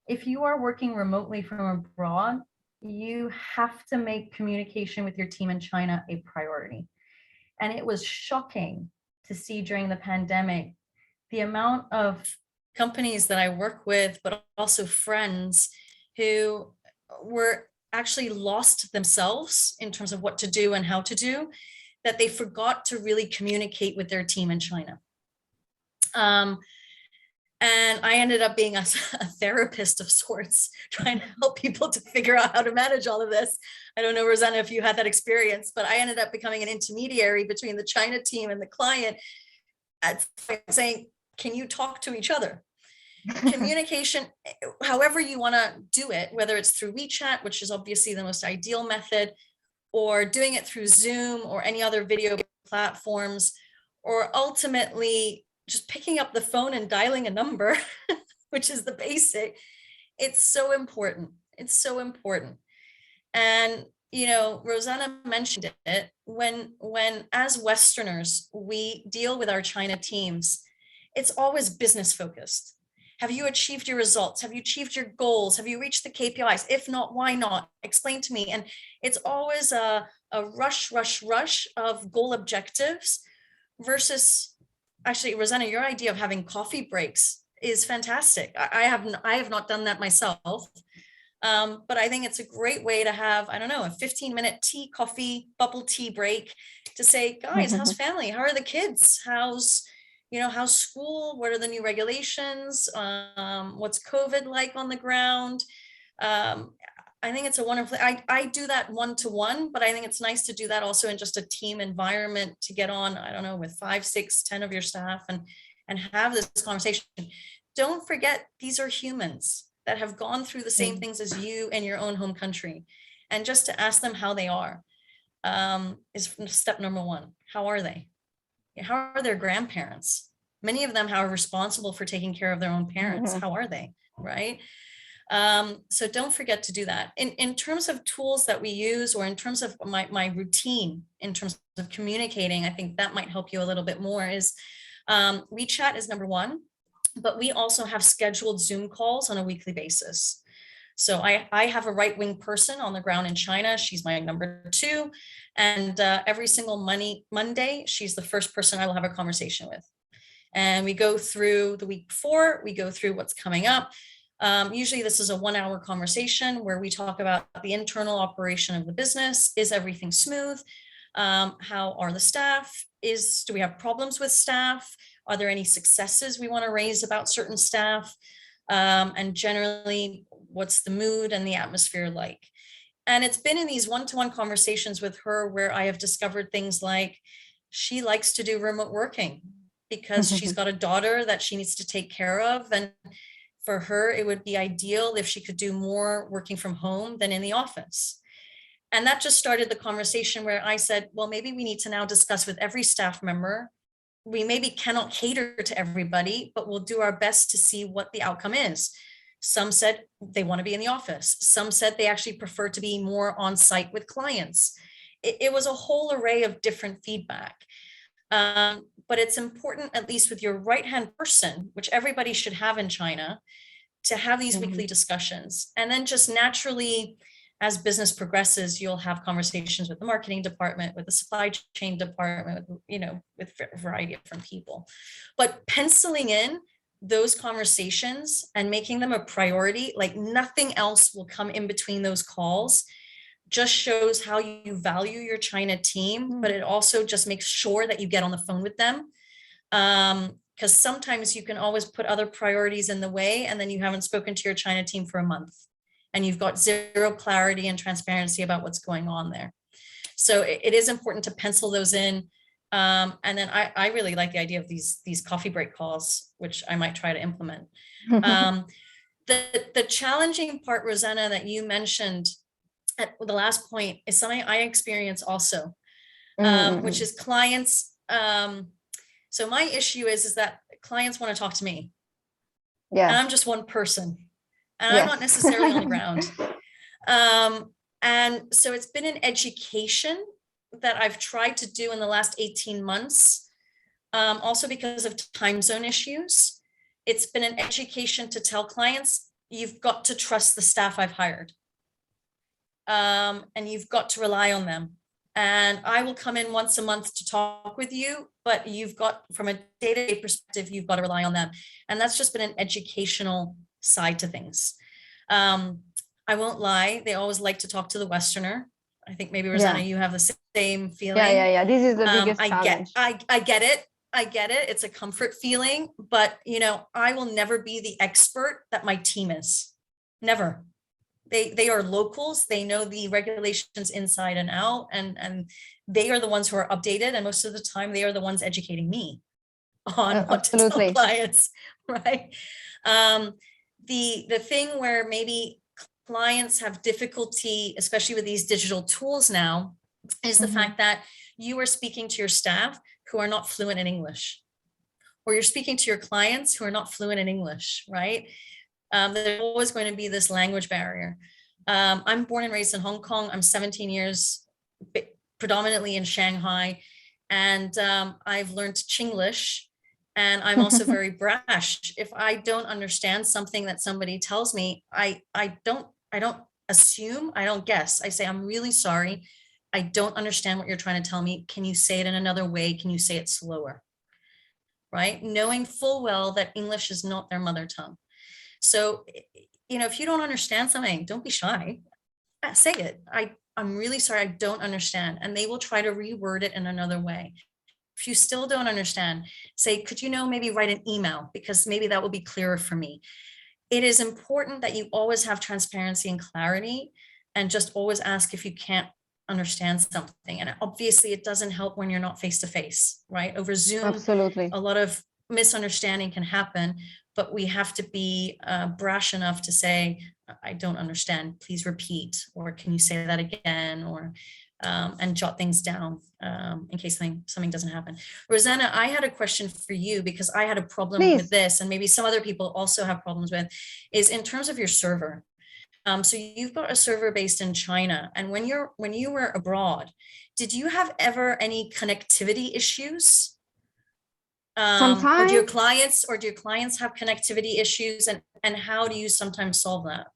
[SPEAKER 4] If you are working remotely from abroad, you have to make communication with your team in China a priority. And it was shocking to see during the pandemic the amount of companies that I work with, but also friends who were actually lost themselves in terms of what to do and how to do, that they forgot to really communicate with their team in China. And I ended up being a therapist of sorts, trying to help people to figure out how to manage all of this. I don't know, Rosanna, if you had that experience, but I ended up becoming an intermediary between the China team and the client, saying, can you talk to each other? Communication, however you want to do it, whether it's through WeChat, which is obviously the most ideal method, or doing it through Zoom or any other video platforms, or ultimately just picking up the phone and dialing a number, which is the basic. It's so important. It's so important. And, you know, Rosanna mentioned it, when as Westerners, we deal with our China teams, it's always business focused. Have you achieved your results? Have you achieved your goals? Have you reached the KPIs? If not, why not? Explain to me. And it's always a rush of goal objectives versus, actually, Rosanna, your idea of having coffee breaks is fantastic. I have not done that myself. But I think it's a great way to have, I don't know, a 15-minute tea, coffee, bubble tea break to say, guys, how's family? How are the kids? How's school? What are the new regulations? What's COVID like on the ground? I think it's a wonderful, I do that one-to-one, but I think it's nice to do that also in just a team environment to get on, I don't know, with 5, 6, 10 of your staff and have this conversation. Don't forget, these are humans that have gone through the same things as you in your own home country. And just to ask them how they are is step number one. How are they? How are their grandparents? Many of them are responsible for taking care of their own parents. How are they, right? So don't forget to do that. In terms of tools that we use, or in terms of my routine, in terms of communicating, I think that might help you a little bit more, is WeChat is number one, but we also have scheduled Zoom calls on a weekly basis. So I have a right-wing person on the ground in China. She's my number 2. And every single Monday, she's the first person I will have a conversation with. And we go through the week before, we go through what's coming up. Usually this is a 1-hour conversation where we talk about the internal operation of the business. Is everything smooth? How are the staff? Do we have problems with staff? Are there any successes we want to raise about certain staff? And generally, what's the mood and the atmosphere like? And it's been in these one-to-one conversations with her where I have discovered things like she likes to do remote working because she's got a daughter that she needs to take care of. And for her, it would be ideal if she could do more working from home than in the office. And that just started the conversation where I said, well, maybe we need to now discuss with every staff member. We maybe cannot cater to everybody, but we'll do our best to see what the outcome is. Some said they want to be in the office. Some said they actually prefer to be more on site with clients. It was a whole array of different feedback. But it's important, at least with your right-hand person, which everybody should have in China, to have these weekly discussions. And then just naturally, as business progresses, you'll have conversations with the marketing department, with the supply chain department, with a variety of different people. But penciling in those conversations and making them a priority, like nothing else will come in between those calls, just shows how you value your China team, but it also just makes sure that you get on the phone with them. Because sometimes you can always put other priorities in the way, and then you haven't spoken to your China team for a month. And you've got zero clarity and transparency about what's going on there. So it is important to pencil those in. And then I really like the idea of these coffee break calls, which I might try to implement. The challenging part, Rosanna, that you mentioned at the last point is something I experience also, which is clients. So my issue is that clients want to talk to me. Yeah. And I'm just one person. And I'm not necessarily on the ground. And so it's been an education that I've tried to do in the last 18 months, also because of time zone issues. It's been an education to tell clients, you've got to trust the staff I've hired. And you've got to rely on them. And I will come in once a month to talk with you, but you've got, from a day-to-day perspective, you've got to rely on them. And that's just been an educational side to things. I won't lie, they always like to talk to the Westerner. I think maybe Rosanna, you have the same feeling.
[SPEAKER 3] Yeah. This is the biggest challenge.
[SPEAKER 4] I get it. It's a comfort feeling, but I will never be the expert that my team is. Never. They are locals. They know the regulations inside and out, and they are the ones who are updated. And most of the time, they are the ones educating me on what to tell clients, right? The thing where maybe clients have difficulty, especially with these digital tools now, is the fact that you are speaking to your staff who are not fluent in English, or you're speaking to your clients who are not fluent in English, right? There's always going to be this language barrier. I'm born and raised in Hong Kong. I'm 17 years, predominantly in Shanghai, and I've learned Chinglish. And I'm also very brash. If I don't understand something that somebody tells me, I don't assume, I don't guess. I say, I'm really sorry. I don't understand what you're trying to tell me. Can you say it in another way? Can you say it slower? Right? Knowing full well that English is not their mother tongue. So, you know, if you don't understand something, don't be shy. Say it. I'm really sorry, I don't understand. And they will try to reword it in another way. If you still don't understand, say, could you maybe write an email, because maybe that will be clearer for me. It is important that you always have transparency and clarity, and just always ask if you can't understand something. And obviously it doesn't help when you're not face to face, right? Over Zoom,
[SPEAKER 3] Absolutely.
[SPEAKER 4] a lot of misunderstanding can happen, but we have to be brash enough to say, I don't understand, please repeat, or can you say that again, or and jot things down in case something doesn't happen. Rosanna, I had a question for you, because I had a problem with this, and maybe some other people also have problems with, is in terms of your server. So you've got a server based in China, and when you were abroad, did you have ever any connectivity issues? Or do your clients have connectivity issues, and how do you sometimes solve that?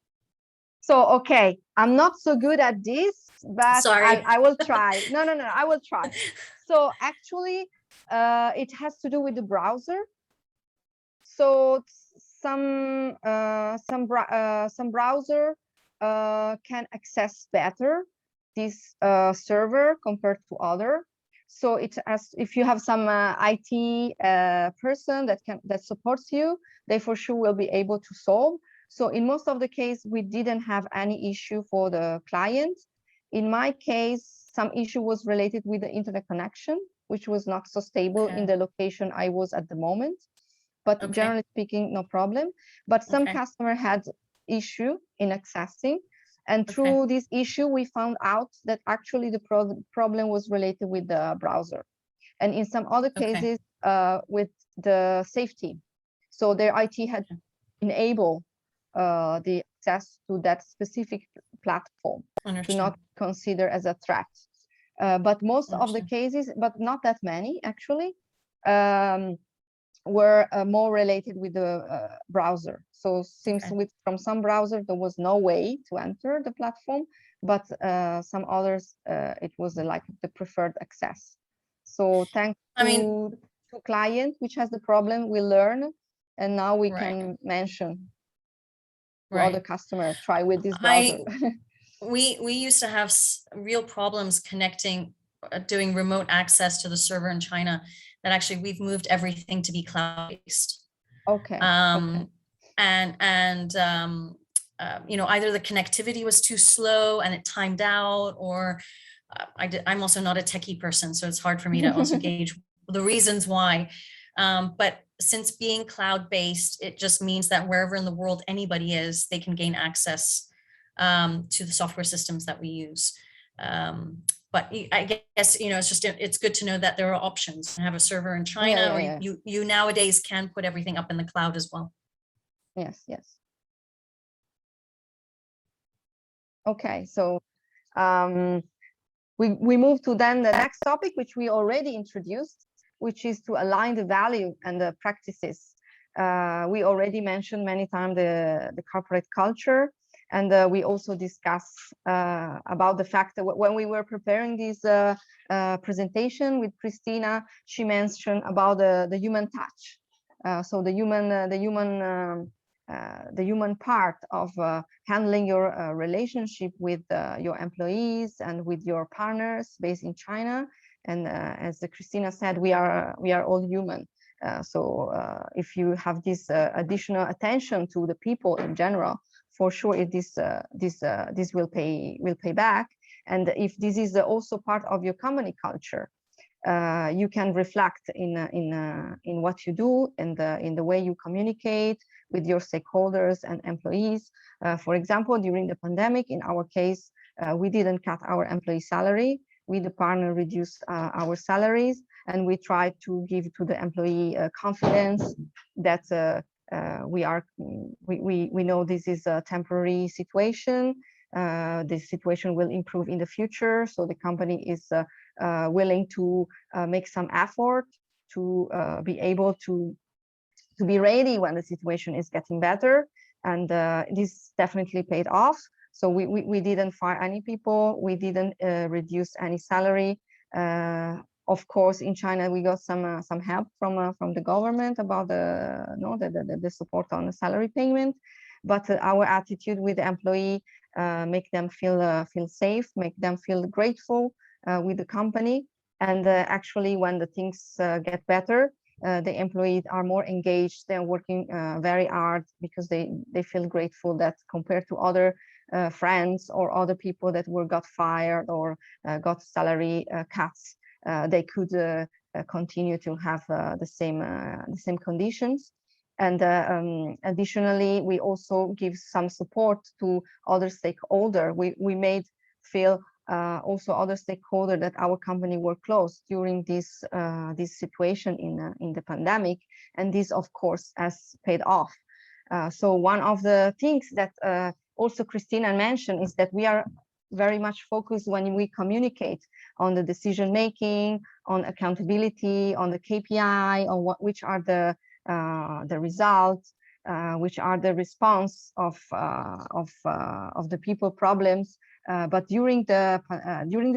[SPEAKER 3] So, okay, I'm not so good at this, but I will try. No, I will try. So actually, it has to do with the browser. So some browser can access better this server compared to other. So if you have some IT person that supports you, they for sure will be able to solve. So in most of the case, we didn't have any issue for the client. In my case, some issue was related with the internet connection, which was not so stable in the location I was at the moment. But generally speaking, no problem. But some customer had issue in accessing. And through this issue, we found out that actually the problem was related with the browser. And in some other cases, with the safety. So their IT had enabled the access to that specific platform to not consider as a threat. But most of the cases, but not that many actually, were more related with the browser. So seems from some browsers there was no way to enter the platform, but some others it was like the preferred access. So thanks to client which has the problem, we learn, and now we can mention to other customers, try with this browser.
[SPEAKER 4] We used to have real problems connecting, doing remote access to the server in China, that actually we've moved everything to be cloud-based. You know, either the connectivity was too slow and it timed out, or I'm also not a techie person, so it's hard for me to also gauge the reasons why. But since being cloud-based, it just means that wherever in the world anybody is, they can gain access to the software systems that we use. But I guess, you know, it's good to know that there are options. You have a server in China, or you nowadays can put everything up in the cloud as well.
[SPEAKER 3] Yes. Okay, so we move to then the next topic, which we already introduced, which is to align the value and the practices. We already mentioned many times the corporate culture. And we also discussed about the fact that when we were preparing this presentation with Christina, she mentioned about the human touch. So the human part of handling your relationship with your employees and with your partners based in China. And as Christina said, we are all human. So if you have this additional attention to the people in general, for sure, this will pay back. And if this is also part of your company culture, you can reflect in what you do and in the way you communicate with your stakeholders and employees. For example, during the pandemic, in our case, we didn't cut our employee salary. We, the partner, reduced our salaries, and we tried to give to the employee confidence that we know this is a temporary situation. This situation will improve in the future. So the company is willing to make some effort to be able to be ready when the situation is getting better. And this definitely paid off. So we didn't fire any people. We didn't reduce any salary. Of course, in China, we got some help from the government about the support on the salary payment. But our attitude with the employee make them feel safe, make them feel grateful with the company. And actually, when the things get better, the employees are more engaged. They're working very hard because they feel grateful that compared to other friends or other people that got fired or got salary cuts, they could continue to have the same conditions. And additionally, we also give some support to other stakeholders. We made feel also other stakeholders that our company were close during this situation in the pandemic, and this of course has paid off. So one of the things that also Christina mentioned is that we are very much focused when we communicate on the decision making, on accountability, on the KPI, on which are the results, which are the response of the people problems. But during the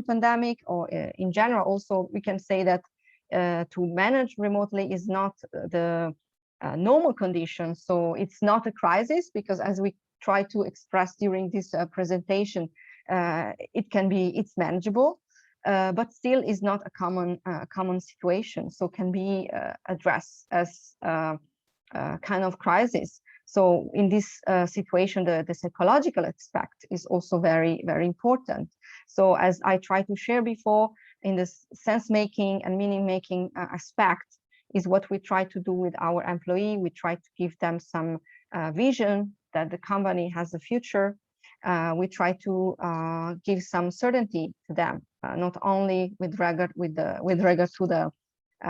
[SPEAKER 3] pandemic, or in general, also we can say that to manage remotely is not the normal condition. So it's not a crisis, because as we try to express during this presentation, it's manageable, but still is not a common situation. So can be addressed as kind of crisis. So in this situation, the psychological aspect is also very, very important. So as I tried to share before, in this sense-making and meaning-making aspect is what we try to do with our employee. We try to give them some vision that the company has a future. We try to give some certainty to them, not only with regard to the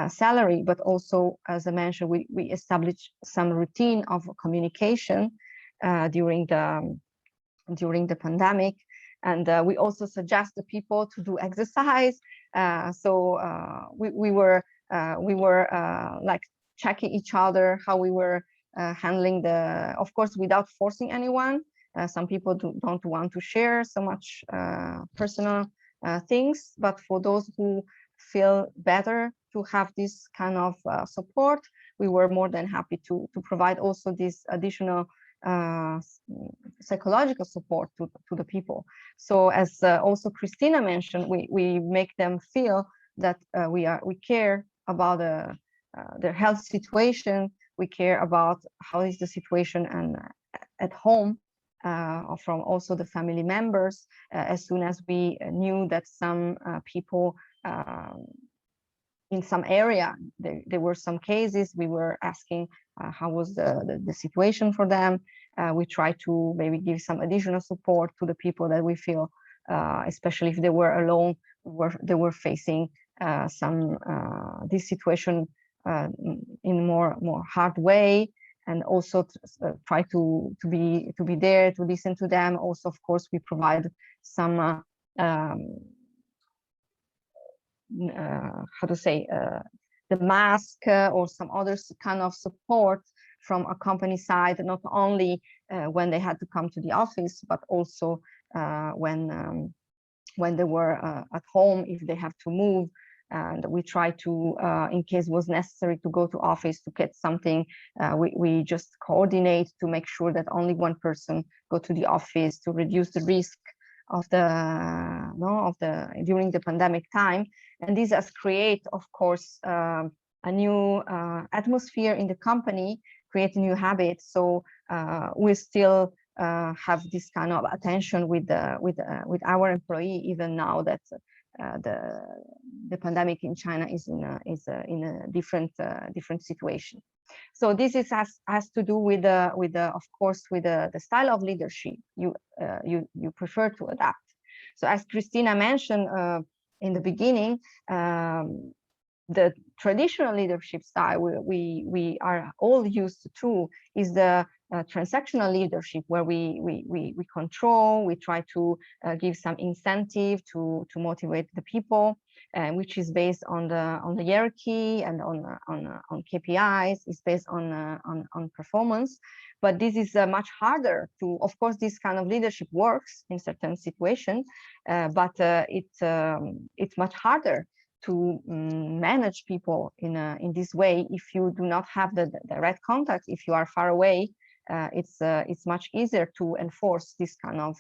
[SPEAKER 3] salary, but also, as I mentioned, we established some routine of communication during the pandemic, and we also suggest the people to do exercise. So we were like checking each other how we were handling of course, without forcing anyone. Some people don't want to share so much personal things, but for those who feel better to have this kind of support, we were more than happy to provide also this additional psychological support to the people. So as also Christina mentioned, we make them feel that we care about their health situation. We care about how is the situation and at home, from also the family members. As soon as we knew that some people in some area, there were some cases, we were asking how was the situation for them. We try to maybe give some additional support to the people that we feel, especially if they were alone, they were facing this situation in more hard way, and also try to be there to listen to them. Also, of course, we provide some how to say, the mask or some other kind of support from a company side, not only when they had to come to the office, but also when they were at home, if they have to move. And we try to, in case was necessary to go to office to get something, we just coordinate to make sure that only one person go to the office to reduce the risk of during the pandemic time. And this has created, of course, a new atmosphere in the company, create new habits. So we still have this kind of attention with our employee, even now that the pandemic in China is in a different situation. So this has to do with of course with the style of leadership you prefer to adapt. So as Christina mentioned in the beginning, the traditional leadership style we are all used to is the transactional leadership, where we control, we try to give some incentive to motivate the people. which is based on the hierarchy and on KPIs, is based on performance. But this is much harder to, of course, this kind of leadership works in certain situations, but it's much harder to manage people in this way if you do not have the direct contact. If you are far away, it's much easier to enforce this kind of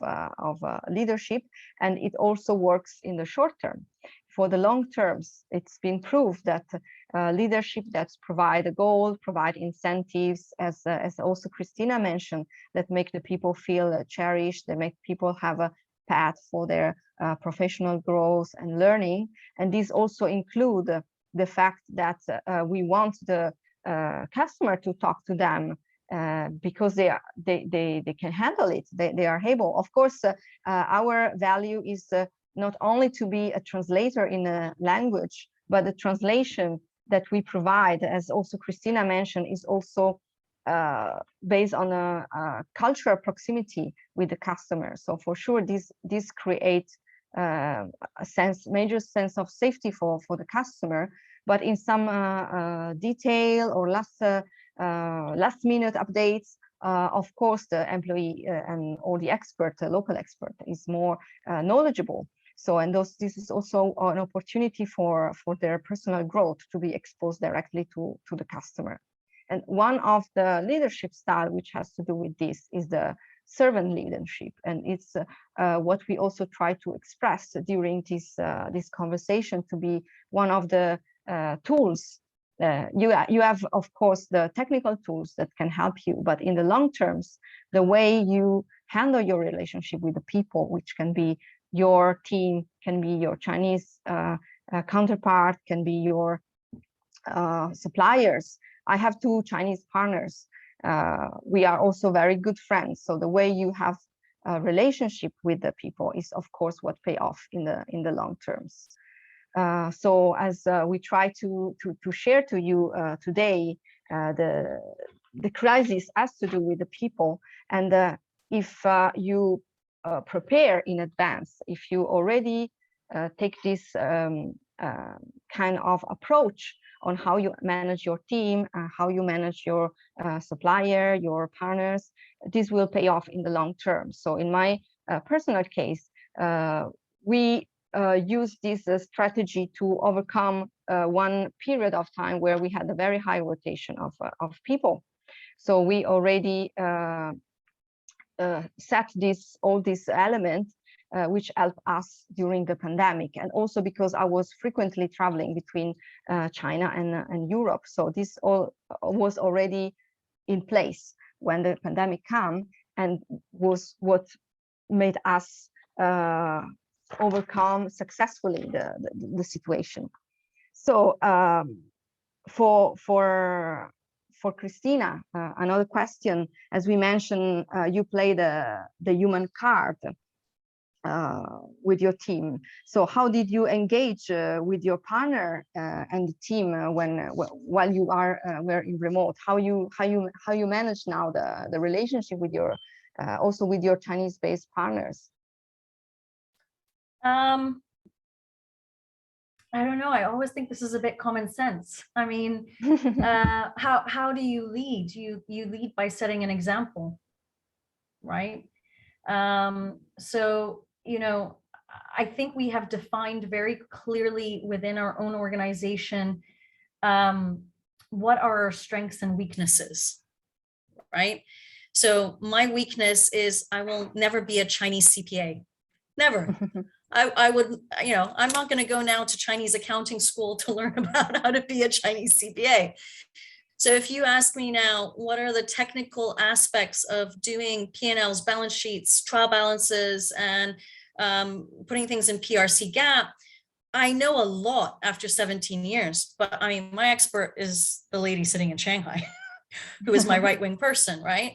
[SPEAKER 3] leadership, and it also works in the short term. For the long terms, it's been proved that leadership that provide a goal, provide incentives, as also Christina mentioned, that make the people feel cherished, they make people have a path for their professional growth and learning. And these also include the fact that we want the customer to talk to them because they can handle it. They are able. Of course, our value is not only to be a translator in a language, but the translation that we provide, as also Christina mentioned, is also based on a cultural proximity with the customer. So for sure, this creates a major sense of safety for the customer. But in some detail or last minute updates, of course, the employee or the expert, the local expert, is more knowledgeable. So, and this is also an opportunity for their personal growth to be exposed directly to the customer. And one of the leadership style which has to do with this is the servant leadership, and it's what we also try to express during this conversation to be one of the tools. You have, of course, the technical tools that can help you, but in the long terms, the way you handle your relationship with the people, which can be your team, can be your Chinese counterpart, can be your suppliers. I have 2 Chinese partners. We are also very good friends. So the way you have a relationship with the people is, of course, what pay off in the long terms. So as we try to share to you today, the crisis has to do with the people. And if you prepare in advance, if you already take this kind of approach on how you manage your team, how you manage your supplier, your partners, this will pay off in the long term. So in my personal case, we use this strategy to overcome one period of time where we had a very high rotation of people. So we already set all these elements which help us during the pandemic, and also because I was frequently traveling between China and Europe. So this all was already in place when the pandemic came, and was what made us overcome successfully the situation. So for Christina, another question, as we mentioned, you play the human card with your team. So how did you engage with your partner and the team while you were in remote? How you manage now the relationship with your also with your Chinese-based partners?
[SPEAKER 4] I don't know. I always think this is a bit common sense. I mean, how do you lead? You lead by setting an example, right? So, you know, I think we have defined very clearly within our own organization what are our strengths and weaknesses, right? So my weakness is I will never be a Chinese CPA, never. I would, you know, I'm not going to go now to Chinese accounting school to learn about how to be a Chinese CPA. So if you ask me now, what are the technical aspects of doing P&Ls, balance sheets, trial balances, and putting things in PRC GAAP, I know a lot after 17 years, but I mean, my expert is the lady sitting in Shanghai, who is my right-wing person, right?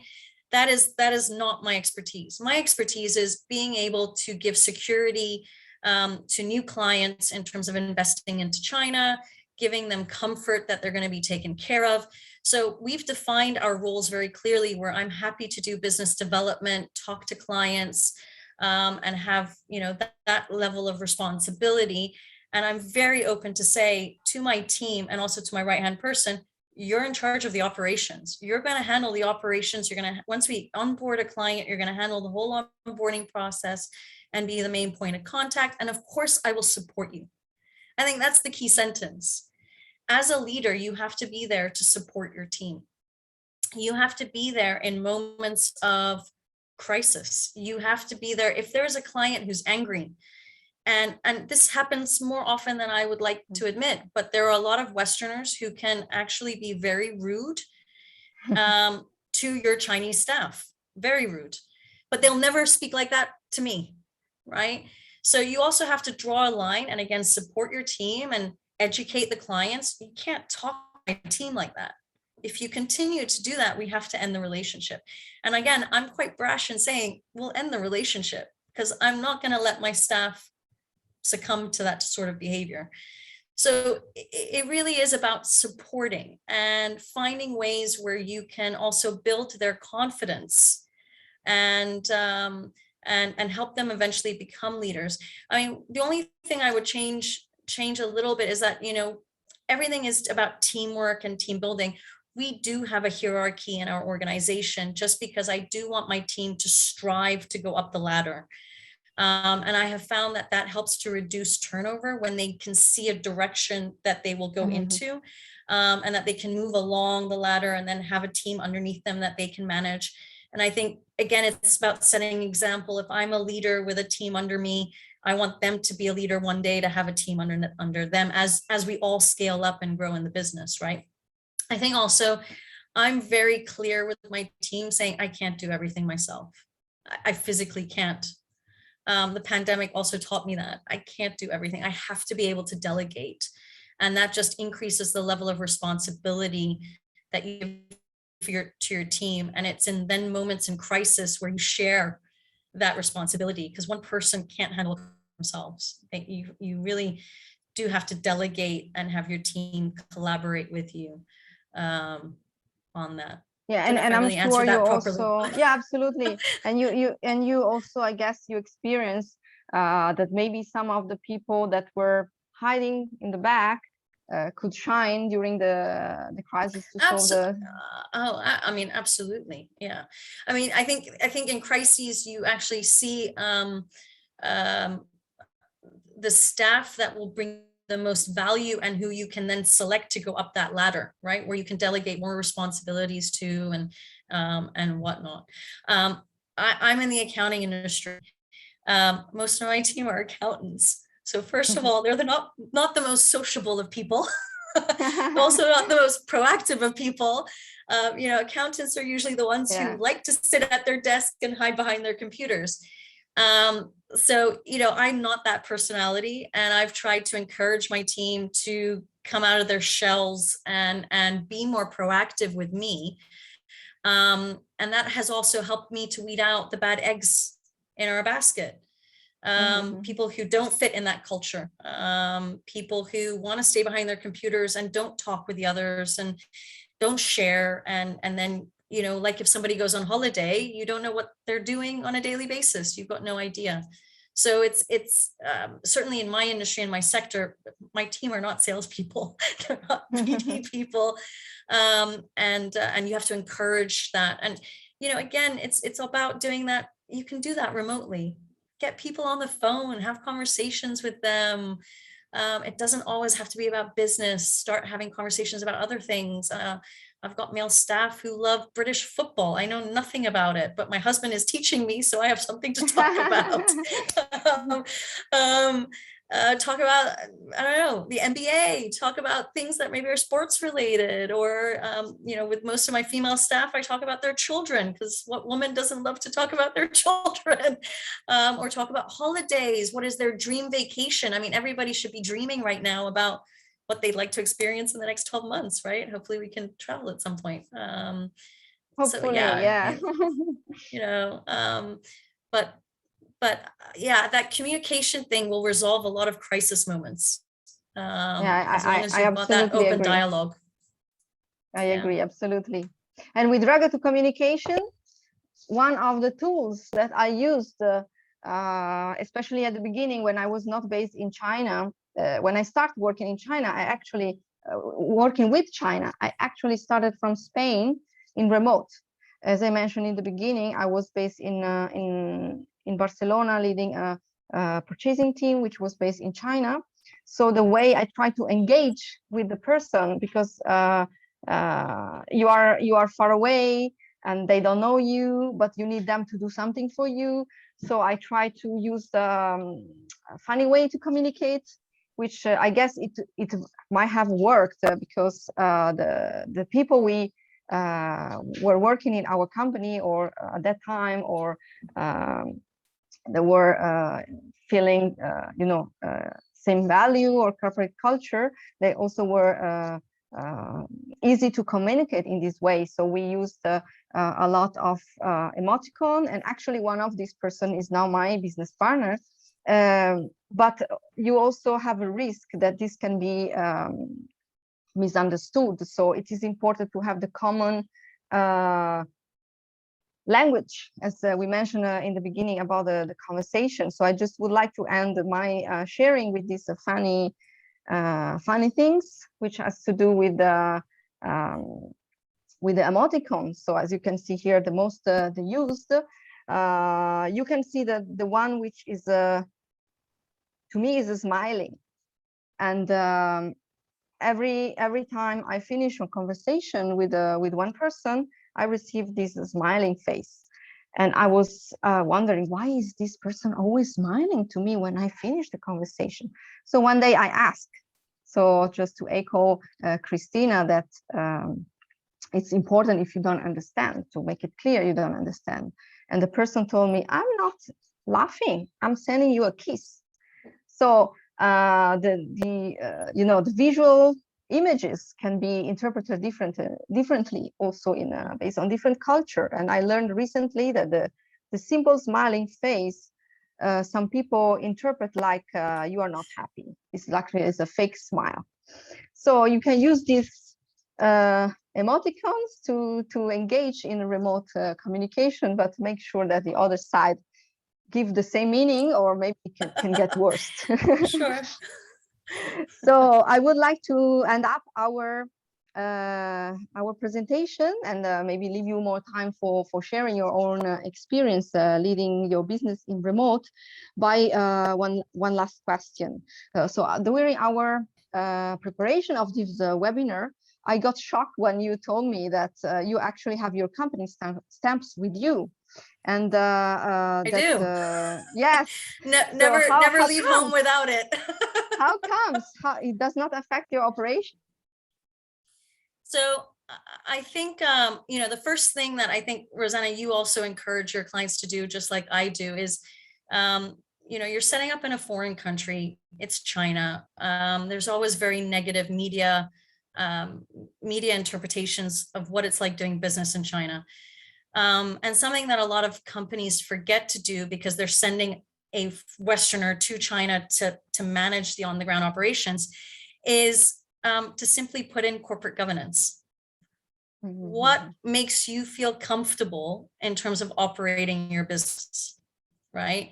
[SPEAKER 4] That is not my expertise. My expertise is being able to give security to new clients in terms of investing into China, giving them comfort that they're going to be taken care of. So we've defined our roles very clearly, where I'm happy to do business development, talk to clients, and have, you know, that level of responsibility. And I'm very open to say to my team and also to my right-hand person, you're in charge of the operations. You're going to handle the operations. You're going to, once we onboard a client, you're going to handle the whole onboarding process and be the main point of contact. And of course, I will support you. I think that's the key sentence. As a leader, you have to be there to support your team. You have to be there in moments of crisis. You have to be there if there's a client who's angry. And this happens more often than I would like to admit, but there are a lot of Westerners who can actually be very rude to your Chinese staff, very rude, but they'll never speak like that to me, right? So you also have to draw a line and again, support your team and educate the clients. You can't talk to my team like that. If you continue to do that, we have to end the relationship. And again, I'm quite brash in saying we'll end the relationship because I'm not going to let my staff succumb to that sort of behavior. So it really is about supporting and finding ways where you can also build their confidence and help them eventually become leaders. I mean, the only thing I would change a little bit is that, you know, everything is about teamwork and team building. We do have a hierarchy in our organization just because I do want my team to strive to go up the ladder. And I have found that that helps to reduce turnover when they can see a direction that they will go into, and that they can move along the ladder and then have a team underneath them that they can manage. And I think, again, it's about setting an example. If I'm a leader with a team under me, I want them to be a leader one day to have a team under them as we all scale up and grow in the business, right? I think also I'm very clear with my team saying I can't do everything myself. I physically can't. The pandemic also taught me that I can't do everything. I have to be able to delegate. And that just increases the level of responsibility that you give to your team. And it's in then moments in crisis where you share that responsibility, because one person can't handle themselves. You really do have to delegate and have your team collaborate with you on that.
[SPEAKER 3] Yeah, and I'm
[SPEAKER 4] really
[SPEAKER 3] sure you
[SPEAKER 4] properly.
[SPEAKER 3] also, yeah, absolutely. And you also, I guess you experienced that maybe some of the people that were hiding in the back could shine during the crisis to solve the.
[SPEAKER 4] I mean, absolutely, yeah. I mean, I think in crises you actually see the staff that will bring the most value and who you can then select to go up that ladder, right? Where you can delegate more responsibilities to and whatnot. I'm in the accounting industry. Most of my team are accountants. So first of all, they're not the most sociable of people, also not the most proactive of people. You know, accountants are usually the ones who like to sit at their desk and hide behind their computers. So, you know, I'm not that personality, and I've tried to encourage my team to come out of their shells and be more proactive with me. And that has also helped me to weed out the bad eggs in our basket. People who don't fit in that culture, people who want to stay behind their computers and don't talk with the others and don't share. And then, you know, like if somebody goes on holiday, you don't know what they're doing on a daily basis. You've got no idea. So it's certainly in my industry, in my sector, my team are not salespeople, they're not BD people, and you have to encourage that. And you know, again, it's about doing that. You can do that remotely. Get people on the phone, have conversations with them. It doesn't always have to be about business. Start having conversations about other things. I've got male staff who love British football. I know nothing about it, but my husband is teaching me, so I have something to talk about. Talk about, I don't know, the NBA, talk about things that maybe are sports related, or, you know, with most of my female staff, I talk about their children, because what woman doesn't love to talk about their children, or talk about holidays. What is their dream vacation? I mean, everybody should be dreaming right now about what they'd like to experience in the next 12 months, right? Hopefully we can travel at some point.
[SPEAKER 3] Hopefully,
[SPEAKER 4] so
[SPEAKER 3] yeah.
[SPEAKER 4] You know, but yeah, that communication thing will resolve a lot of crisis moments. As long as you've got that open dialogue.
[SPEAKER 3] I agree, absolutely. And with regard to communication, one of the tools that I used, especially at the beginning when I was not based in China, when I started working in China, I actually working with China, I actually started from Spain in remote. As I mentioned in the beginning, I was based in Barcelona, leading a purchasing team, which was based in China. So the way I try to engage with the person, because you are far away and they don't know you, but you need them to do something for you. So I try to use a funny way to communicate, which I guess it might have worked because the people we were working in our company or at that time, or they were feeling, same value or corporate culture. They also were easy to communicate in this way. So we used a lot of emoticon, and actually one of these person is now my business partner. But you also have a risk that this can be misunderstood. So it is important to have the common language, as we mentioned in the beginning about the conversation. So I just would like to end my sharing with this funny things, which has to do with the emoticons. So as you can see here, the most used, you can see that the one which is to me is smiling, and every time I finish a conversation with one person, I receive this smiling face. And I was wondering, why is this person always smiling to me when I finish the conversation? So one day I asked, so just to echo Christina, that it's important, if you don't understand, to make it clear you don't understand. And the person told me, I'm not laughing, I'm sending you a kiss. So the visual images can be interpreted differently, also in based on different culture. And I learned recently that the simple smiling face, some people interpret like you are not happy. It's actually is a fake smile. So you can use these emoticons to engage in remote communication, but make sure that the other side give the same meaning, or maybe it can get worse.
[SPEAKER 4] Sure.
[SPEAKER 3] So I would like to end up our presentation, and maybe leave you more time for sharing your own experience leading your business in remote, by one last question. So during our preparation of this webinar, I got shocked when you told me that you actually have your company stamps with you. And
[SPEAKER 4] I do.
[SPEAKER 3] Yes.
[SPEAKER 4] Never leave home without it.
[SPEAKER 3] How comes? How it does not affect your operation?
[SPEAKER 4] So I think the first thing that I think, Rosanna, you also encourage your clients to do, just like I do, is you're setting up in a foreign country. It's China. There's always very negative media interpretations of what it's like doing business in China. And something that a lot of companies forget to do, because they're sending a Westerner to China to manage the on-the-ground operations, is to simply put in corporate governance. Mm-hmm. What makes you feel comfortable in terms of operating your business, right?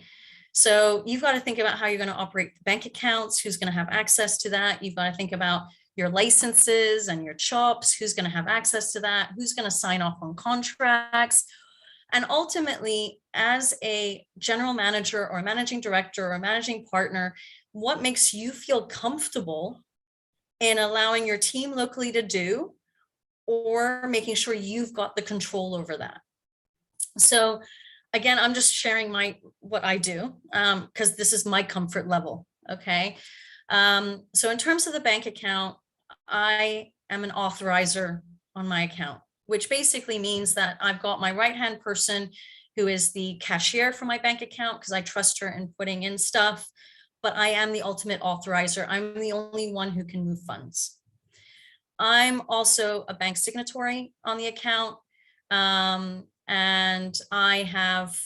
[SPEAKER 4] So you've got to think about how you're going to operate the bank accounts, who's going to have access to that. You've got to think about your licenses and your chops, who's going to have access to that, who's going to sign off on contracts. And ultimately, as a general manager or managing director or managing partner, what makes you feel comfortable in allowing your team locally to do, or making sure you've got the control over that? So again, I'm just sharing what I do, because this is my comfort level. Okay. So in terms of the bank account, I am an authorizer on my account, which basically means that I've got my right-hand person who is the cashier for my bank account, because I trust her in putting in stuff, but I am the ultimate authorizer. I'm the only one who can move funds. I'm also a bank signatory on the account. And I have,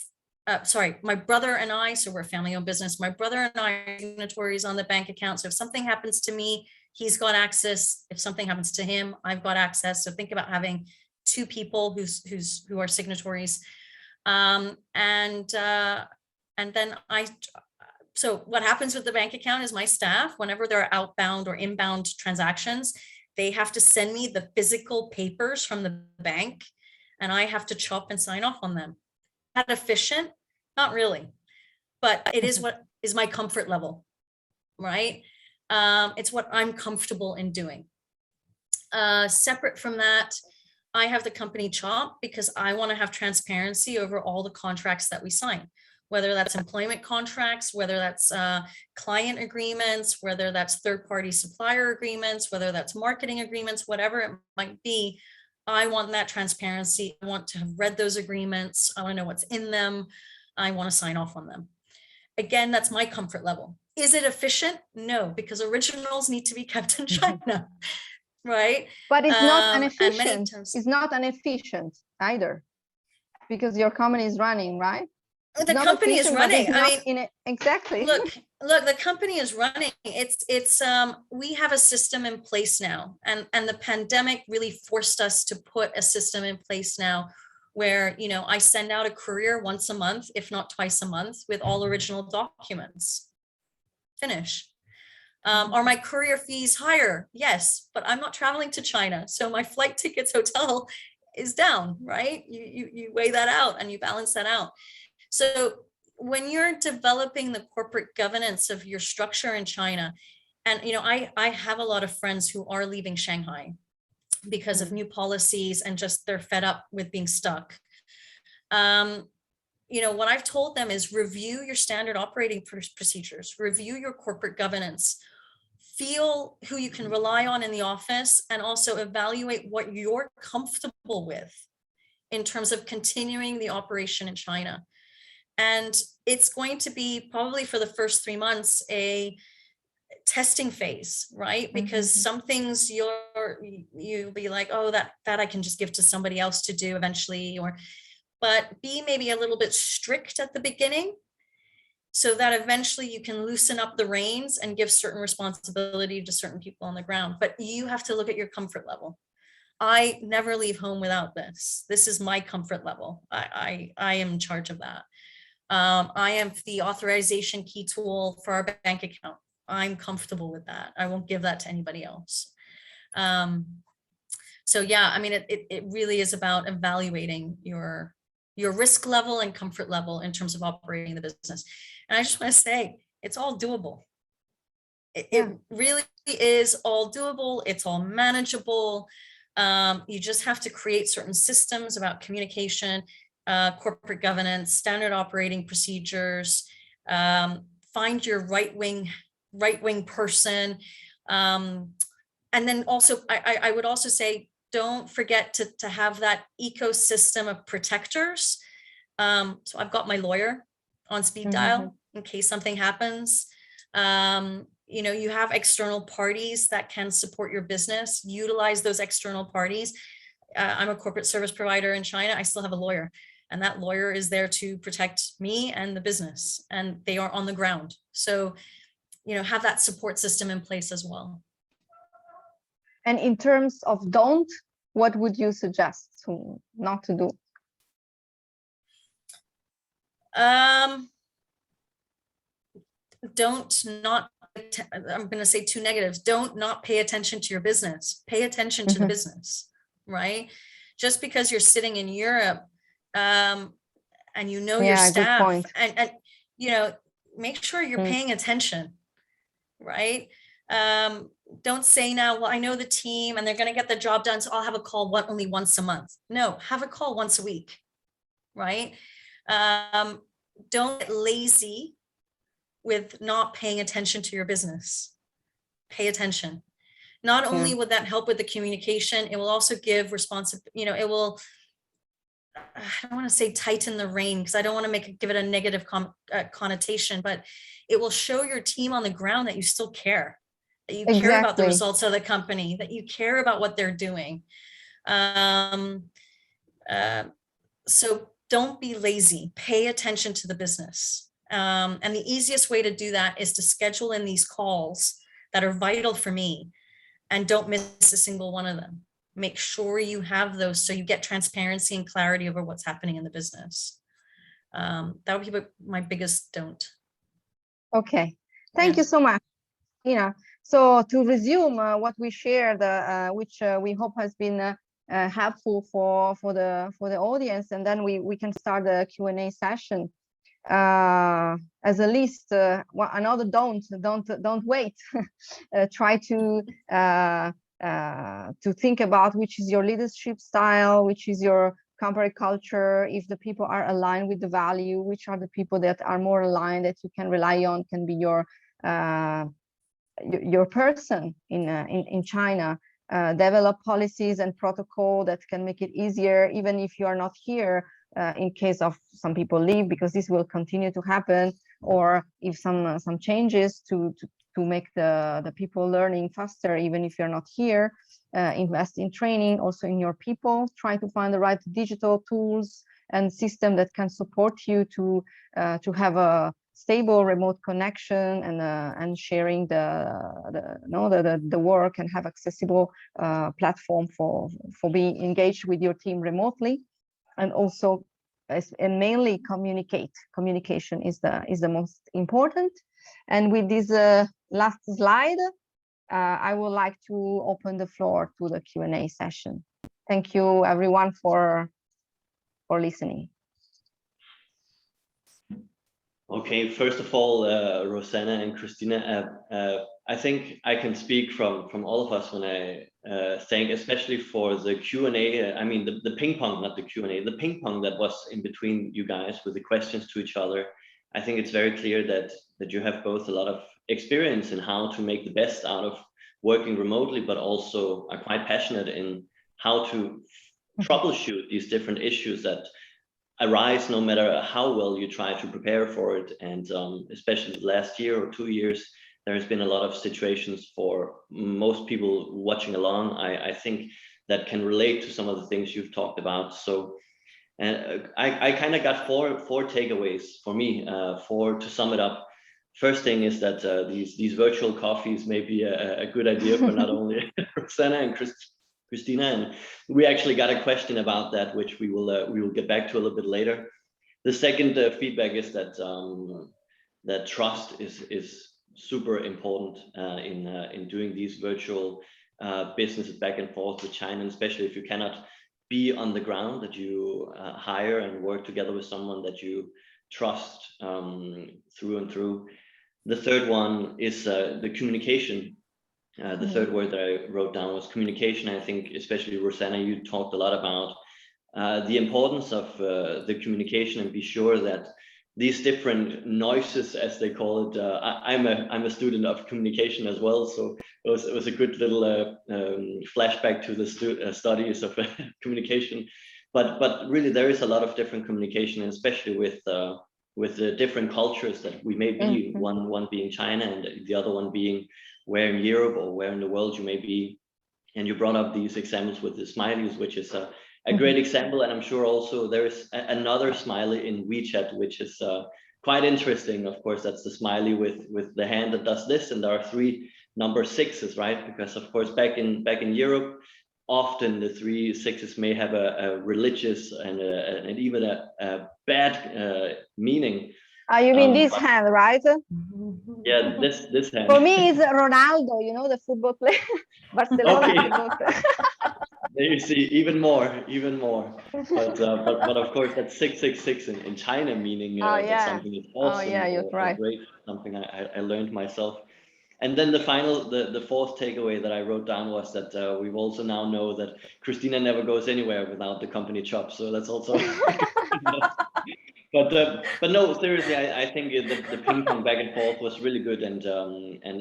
[SPEAKER 4] my brother and I, so we're a family-owned business. My brother and I are signatories on the bank account. So if something happens to me, he's got access. If something happens to him, I've got access. So think about having two people who are signatories. And then So what happens with the bank account is my staff, whenever there are outbound or inbound transactions, they have to send me the physical papers from the bank, and I have to chop and sign off on them. Not efficient? Not really, but it is what is my comfort level, right? It's what I'm comfortable in doing. Separate from that, I have the company CHOP because I want to have transparency over all the contracts that we sign, whether that's employment contracts, whether that's client agreements, whether that's third-party supplier agreements, whether that's marketing agreements, whatever it might be. I want that transparency. I want to have read those agreements. I want to know what's in them. I want to sign off on them. Again, that's my comfort level. Is it efficient? No, because originals need to be kept in China, right?
[SPEAKER 3] But it's not inefficient. It's not inefficient either, because your company is running, right?
[SPEAKER 4] The company is running. I mean,
[SPEAKER 3] exactly.
[SPEAKER 4] Look, the company is running. It's we have a system in place now, and the pandemic really forced us to put a system in place now where, you know, I send out a courier once a month, if not twice a month, with all original documents. Finish. Are my courier fees higher? Yes, but I'm not traveling to China, so my flight tickets, hotel is down, right? You weigh that out and you balance that out. So when you're developing the corporate governance of your structure in China, and, you know, I have a lot of friends who are leaving Shanghai because of new policies and just they're fed up with being stuck. You know, what I've told them is review your standard operating procedures, review your corporate governance, feel who you can rely on in the office, and also evaluate what you're comfortable with in terms of continuing the operation in China. And it's going to be probably for the first 3 months a testing phase, right? Because some things you'll be like, oh, that I can just give to somebody else to do eventually, but be maybe a little bit strict at the beginning so that eventually you can loosen up the reins and give certain responsibility to certain people on the ground. But you have to look at your comfort level. I never leave home without this. This is my comfort level. I am in charge of that. I am the authorization key tool for our bank account. I'm comfortable with that. I won't give that to anybody else. So yeah, I mean, it really is about evaluating your risk level and comfort level in terms of operating the business. And I just want to say, it's all doable. It really is all doable. It's all manageable. You just have to create certain systems about communication, corporate governance, standard operating procedures, find your right wing person. And then also, I would also say, don't forget to have that ecosystem of protectors. So I've got my lawyer on speed dial in case something happens. You know, you have external parties that can support your business. Utilize those external parties. I'm a corporate service provider in China. I still have a lawyer, and that lawyer is there to protect me and the business, and they are on the ground. So, you know, have that support system in place as well.
[SPEAKER 3] And in terms of don't, what would you suggest not to do? I'm going to say two negatives. Don't not pay attention to your business. Pay attention to the business, right? Just because you're sitting in Europe and you know your staff and you know, make sure you're paying attention, right? Don't say now, well, I know the team and they're going to get the job done, so I'll have a call only once a month. No, have a call once a week, right? Don't get lazy with not paying attention to your business. Pay attention. Not only would that help with the communication, it will also give you know, it will, I don't want to say tighten the rein because I don't want to give it a negative connotation, but it will show your team on the ground that you still care, that you care about the results of the company, that you care about what they're doing. So don't be lazy, pay attention to the business. And the easiest way to do that is to schedule in these calls that are vital for me and don't miss a single one of them. Make sure you have those so you get transparency and clarity over what's happening in the business. That would be my biggest don't. Okay, thank you so much, Ina. So to resume what we shared, which we hope has been helpful for the audience, and then we can start the Q&A session. As a list, another don't wait. Try to think about which is your leadership style, which is your company culture, if the people are aligned with the value, which are the people that are more aligned that you can rely on, can be your person in China. Develop policies and protocol that can make it easier, even if you are not here, in case of some people leave, because this will continue to happen, or if some changes to make the people learning faster, even if you're not here. Invest in training, also in your people. Try to find the right digital tools and system that can support you to have a stable remote connection and sharing the work, and have accessible platform for being engaged with your team remotely. And also, and mainly communication is the most important. And with this last slide, I would like to open the floor to the Q&A session. Thank you everyone for listening.
[SPEAKER 1] Okay, first of all, Rosanna and Christina, I think I can speak from all of us when I thank, especially for the Q&A. I mean, the ping pong, not the Q&A, the ping pong that was in between you guys with the questions to each other. I think it's very clear that you have both a lot of experience in how to make the best out of working remotely, but also are quite passionate in how to troubleshoot these different issues that arise no matter how well you try to prepare for it. And especially the last year or 2 years, there has been a lot of situations for most people watching along, I think, that can relate to some of the things you've talked about. So I kind of got four takeaways for me, to sum it up. First thing is that these virtual coffees may be a good idea for not only Rosanna and Christina, and we actually got a question about that, which we will get back to a little bit later. The second feedback is that that trust is super important in doing these virtual businesses back and forth with China, especially if you cannot be on the ground, that you hire and work together with someone that you trust through and through. The third one is the communication. The third word that I wrote down was communication. I think especially Rosanna, you talked a lot about the importance of the communication, and be sure that these different noises, as they call it, I'm a student of communication as well, so it was a good little flashback to the studies of communication. But really, there is a lot of different communication, especially with the different cultures that we may be, one being China and the other one being where in Europe or where in the world you may be. And you brought up these examples with the smileys, which is a great example. And I'm sure also there is another smiley in WeChat, which is quite interesting. Of course, that's the smiley with the hand that does this. And there are 3 number 6s, right? Because of course, back in Europe, often the 3 6s may have a religious and even a bad meaning.
[SPEAKER 3] You mean this hand, right?
[SPEAKER 1] Yeah, this hand.
[SPEAKER 3] For me, it's Ronaldo, you know, the football player, Barcelona football player.
[SPEAKER 1] There you see, even more. But of course, that's 666 in China, meaning that something is awesome.
[SPEAKER 3] You're right.
[SPEAKER 1] Great, something I learned myself. And then the fourth takeaway that I wrote down was that we've also now know that Christina never goes anywhere without the company chop. So that's also. But no, seriously, I think the ping pong back and forth was really good, and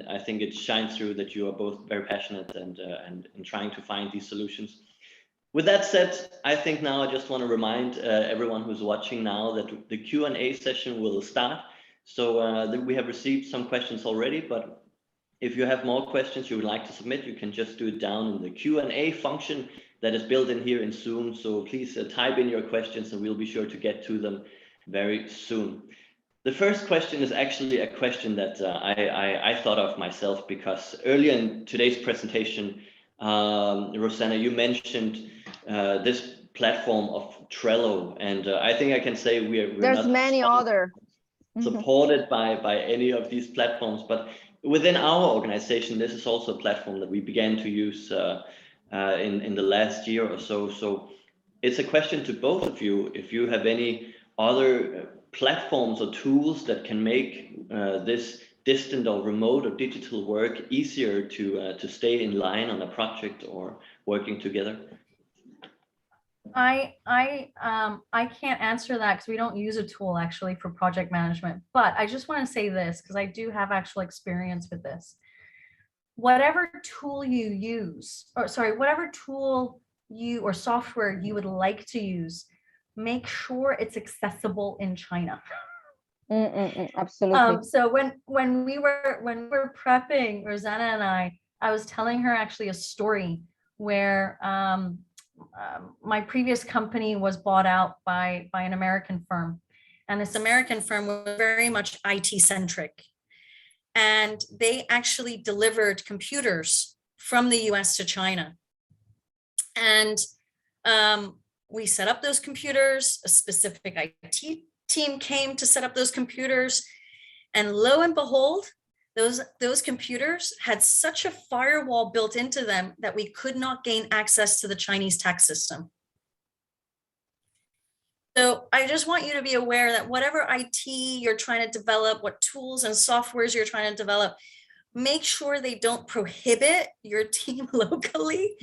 [SPEAKER 1] I think it shines through that you are both very passionate and trying to find these solutions. With that said, I think now I just want to remind everyone who's watching now that the Q&A session will start. So we have received some questions already, but if you have more questions you would like to submit, you can just do it down in the Q&A function that is built in here in Zoom. So please type in your questions and we'll be sure to get to them very soon. The first question is actually a question that I thought of myself, because earlier in today's presentation, Rosanna, you mentioned this platform of Trello, and I think I can say we're
[SPEAKER 3] there's
[SPEAKER 1] not
[SPEAKER 3] many other.
[SPEAKER 1] supported by any of these platforms, but within our organization, this is also a platform that we began to use in the last year or so. So it's a question to both of you, if you have any other platforms or tools that can make this distant or remote or digital work easier to stay in line on a project or working together.
[SPEAKER 4] I can't answer that because we don't use a tool actually for project management, but I just want to say this because I do have actual experience with this. Whatever tool you use, or sorry, whatever tool you or software you would like to use, make sure it's accessible in China.
[SPEAKER 3] Absolutely.
[SPEAKER 4] So when we were prepping, Rosanna and I was telling her actually a story where my previous company was bought out by an American firm, and this American firm was very much IT centric, and they actually delivered computers from the US to China, and we set up those computers. A specific IT team came to set up those computers, and lo and behold, those computers had such a firewall built into them that we could not gain access to the Chinese tax system. So I just want you to be aware that whatever IT you're trying to develop, what tools and softwares you're trying to develop, make sure they don't prohibit your team locally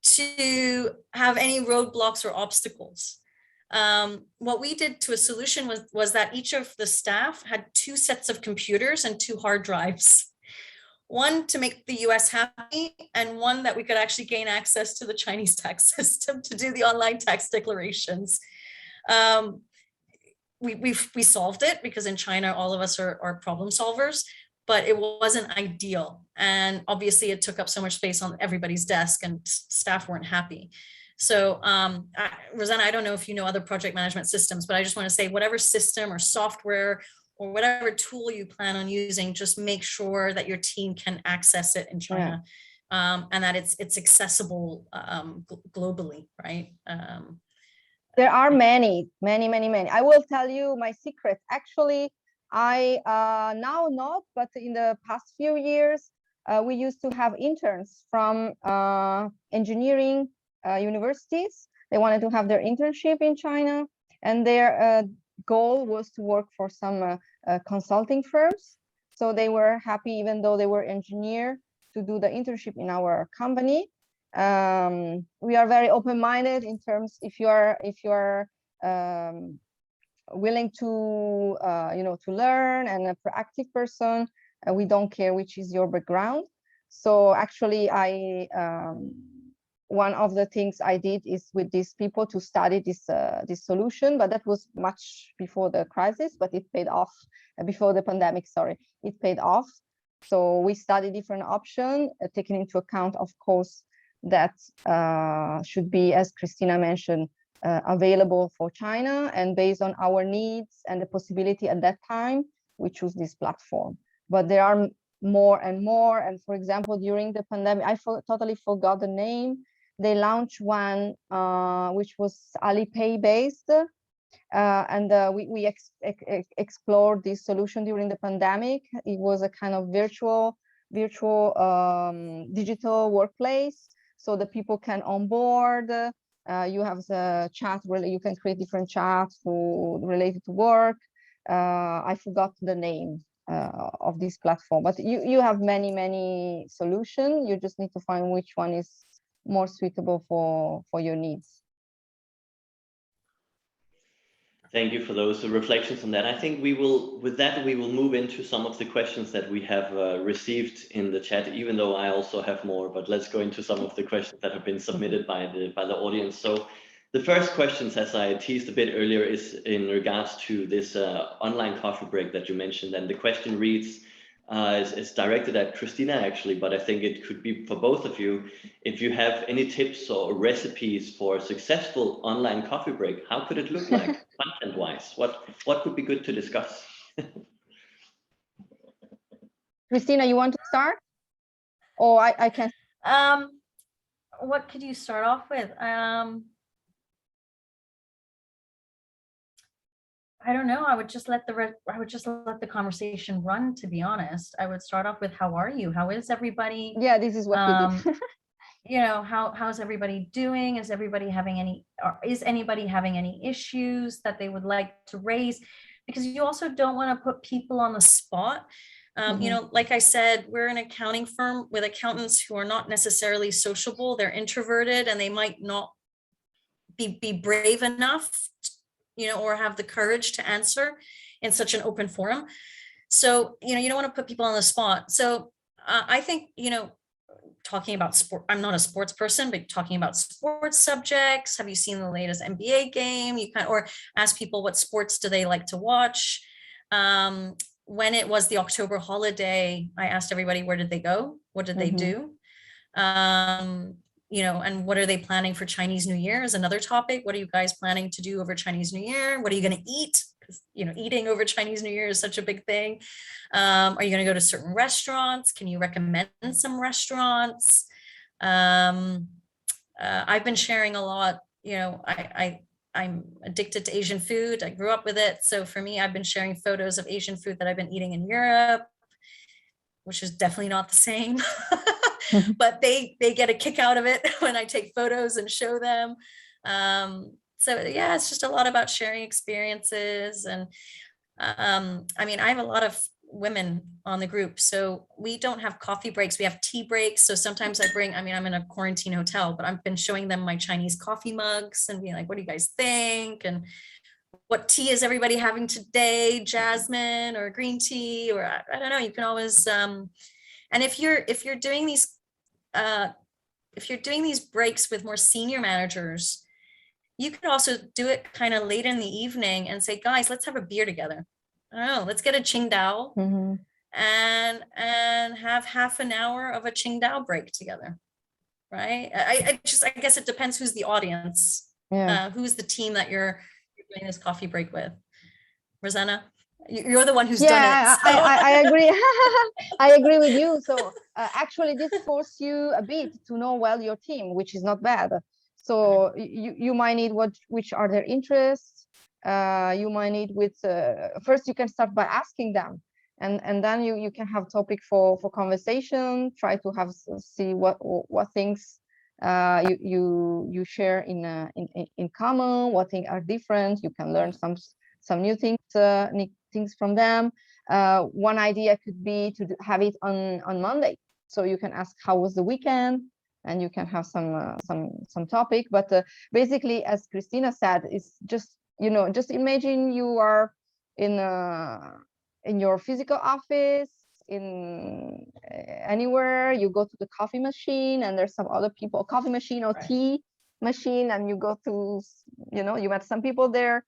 [SPEAKER 4] to have any roadblocks or obstacles. What we did to a solution was that each of the staff had 2 sets of computers and 2 hard drives, one to make the US happy and one that we could actually gain access to the Chinese tax system to do the online tax declarations. We solved it because in China, all of us are problem solvers, but it wasn't ideal. And obviously it took up so much space on everybody's desk and staff weren't happy. So Rosanna, I don't know if you know other project management systems, but I just want to say whatever system or software or whatever tool you plan on using, just make sure that your team can access it in China, and that it's accessible globally, right?
[SPEAKER 3] There are many. I will tell you my secret. Actually, I now not, but in the past few years, we used to have interns from engineering universities. They wanted to have their internship in China, and their goal was to work for some consulting firms. So they were happy, even though they were engineer, to do the internship in our company. We are very open-minded in terms, if you are willing to to learn and a proactive person, we don't care which is your background. So actually one of the things I did is with these people to study this solution, but that was much before the crisis, but it paid off before the pandemic, sorry, it paid off. So we studied different options, taking into account, of course, that should be, as Christina mentioned, available for China, and based on our needs and the possibility at that time, we choose this platform. But there are more and more, and for example, during the pandemic, I totally forgot the name. They launched one which was Alipay based, and we explored this solution during the pandemic. It was a kind of virtual digital workplace, so the people can onboard. You have the chat, really, you can create different chats related to work. I forgot the name of this platform, but you have many solutions. You just need to find which one is more suitable for your needs.
[SPEAKER 1] Thank you for those reflections on that. I think we will move into some of the questions that we have received in the chat, even though I also have more, but let's go into some of the questions that have been submitted by the audience. So the first questions, as I teased a bit earlier, is in regards to this online coffee break that you mentioned. And the question reads, it's directed at Christina actually, but I think it could be for both of you. If you have any tips or recipes for a successful online coffee break, how could it look like content-wise? What would be good to discuss?
[SPEAKER 3] Christina, you want to start? Or I can.
[SPEAKER 4] What could you start off with? I don't know. I would just let the conversation run, to be honest. I would start off with, how are you? How is everybody?
[SPEAKER 3] Yeah, this is what we did.
[SPEAKER 4] You know, how's everybody doing? Is everybody having any, or is anybody having any issues that they would like to raise? Because you also don't want to put people on the spot. You know, like I said, we're an accounting firm with accountants who are not necessarily sociable. They're introverted, and they might not be brave enough, you know, or have the courage to answer in such an open forum. So, you know, you don't want to put people on the spot. So I think, you know, talking about sport, I'm not a sports person, but talking about sports subjects. Have you seen the latest NBA game? You kind of, or ask people what sports do they like to watch. When it was the October holiday, I asked everybody, where did they go? What did they do? You know, and what are they planning for Chinese New Year is another topic. What are you guys planning to do over Chinese New Year? What are you going to eat? Because, you know, eating over Chinese New Year is such a big thing. Are you going to go to certain restaurants? Can you recommend some restaurants? I've been sharing a lot. You know, I'm addicted to Asian food. I grew up with it. So for me, I've been sharing photos of Asian food that I've been eating in Europe, which is definitely not the same. But they get a kick out of it when I take photos and show them. So yeah, it's just a lot about sharing experiences. And I mean, I have a lot of women on the group, so we don't have coffee breaks, we have tea breaks. So sometimes I bring, I mean, I'm in a quarantine hotel, but I've been showing them my Chinese coffee mugs and being like, what do you guys think? And what tea is everybody having today? Jasmine or green tea, or I don't know. You can always, and if you're doing these breaks with more senior managers, you could also do it kind of late in the evening and say, guys, let's have a beer together. I don't know, let's get a Qingdao and have half an hour of a Qingdao break together, right? I guess it depends who's the audience, who's the team that you're doing this coffee break with. Rosanna, you're the one who's done it. So.
[SPEAKER 3] I agree. I agree with you. So actually, this forces you a bit to know well your team, which is not bad. So you might need which are their interests. You might need with first you can start by asking them, and then you can have topic for conversation. Try to see what things you share in common, what things are different. You can learn some new things from them. One idea could be to have it on Monday, so you can ask how was the weekend, and you can have some topic. But basically, as Christina said, it's just, you know, just imagine you are in your physical office, in anywhere. You go to the coffee machine, and there's some other people, coffee machine or tea machine, and you go to, you know, you met some people there.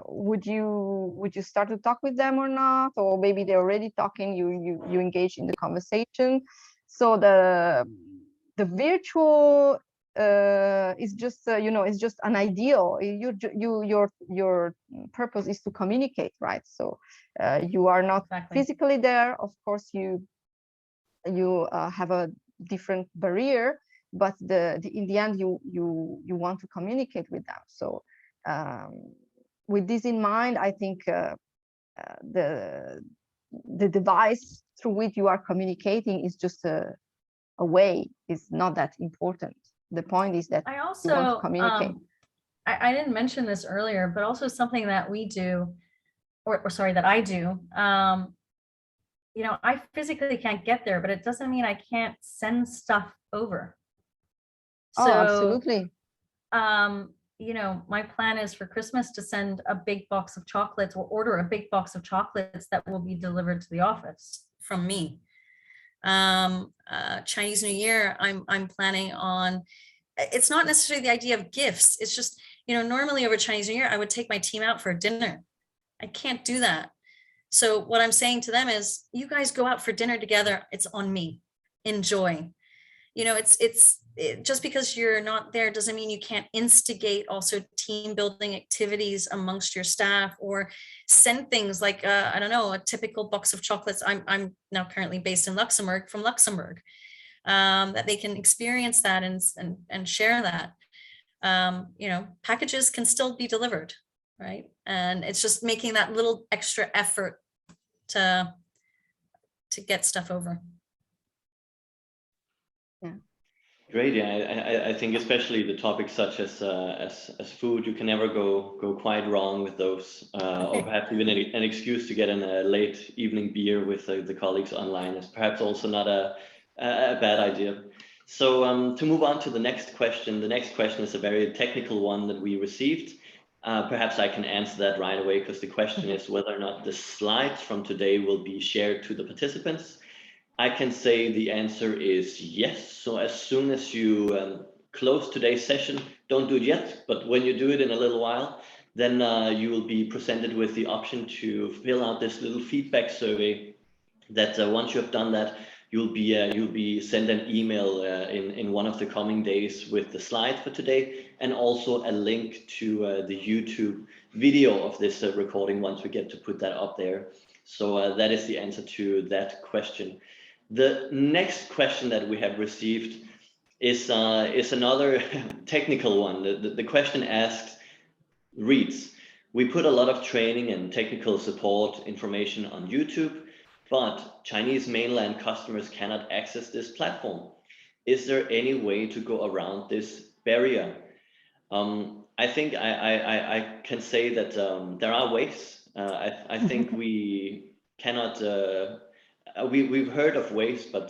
[SPEAKER 3] Would you start to talk with them or not? Or maybe they're already talking, you engage in the conversation. So the virtual is just you know, it's just an ideal. Your purpose is to communicate, right? So you are not physically there. Of course, you have a different barrier, but in the end you want to communicate with them. So with this in mind, I think the device through which you are communicating is just a way. Is not that important. The point is that
[SPEAKER 4] I also
[SPEAKER 3] you want to communicate.
[SPEAKER 4] I didn't mention this earlier, but also something that we do, or sorry, that I do. You know, I physically can't get there, but it doesn't mean I can't send stuff over. So,
[SPEAKER 3] absolutely.
[SPEAKER 4] You know, my plan is for Christmas to send a big box of chocolates, or order a big box of chocolates that will be delivered to the office from me. Chinese New Year, I'm planning on, it's not necessarily the idea of gifts. It's just, you know, normally over Chinese New Year, I would take my team out for dinner. I can't do that. So what I'm saying to them is, you guys go out for dinner together. It's on me. Enjoy. You know, just because you're not there doesn't mean you can't instigate also team building activities amongst your staff, or send things like, I don't know, a typical box of chocolates. I'm now currently based in Luxembourg, from Luxembourg, that they can experience that and share that. You know, packages can still be delivered. right? And it's just making that little extra effort to get stuff over.
[SPEAKER 3] Yeah.
[SPEAKER 1] Great. Yeah, I think especially the topics such as food, you can never go quite wrong with those, or perhaps even an excuse to get in a late evening beer with the colleagues online is perhaps also not a bad idea. So to move on to the next question is a very technical one that we received. Perhaps I can answer that right away, because the question is whether or not the slides from today will be shared to the participants. I can say the answer is yes. So as soon as you close today's session, don't do it yet, but when you do it in a little while, then you will be presented with the option to fill out this little feedback survey that once you have done that, you'll be sent an email in one of the coming days with the slides for today, and also a link to the YouTube video of this recording once we get to put that up there. So that is the answer to that question. The next question that we have received is another technical one. The question reads, we put a lot of training and technical support information on YouTube, but Chinese mainland customers cannot access this platform. Is there any way to go around this barrier? I think I can say that there are ways. I think we cannot. We've heard of ways, but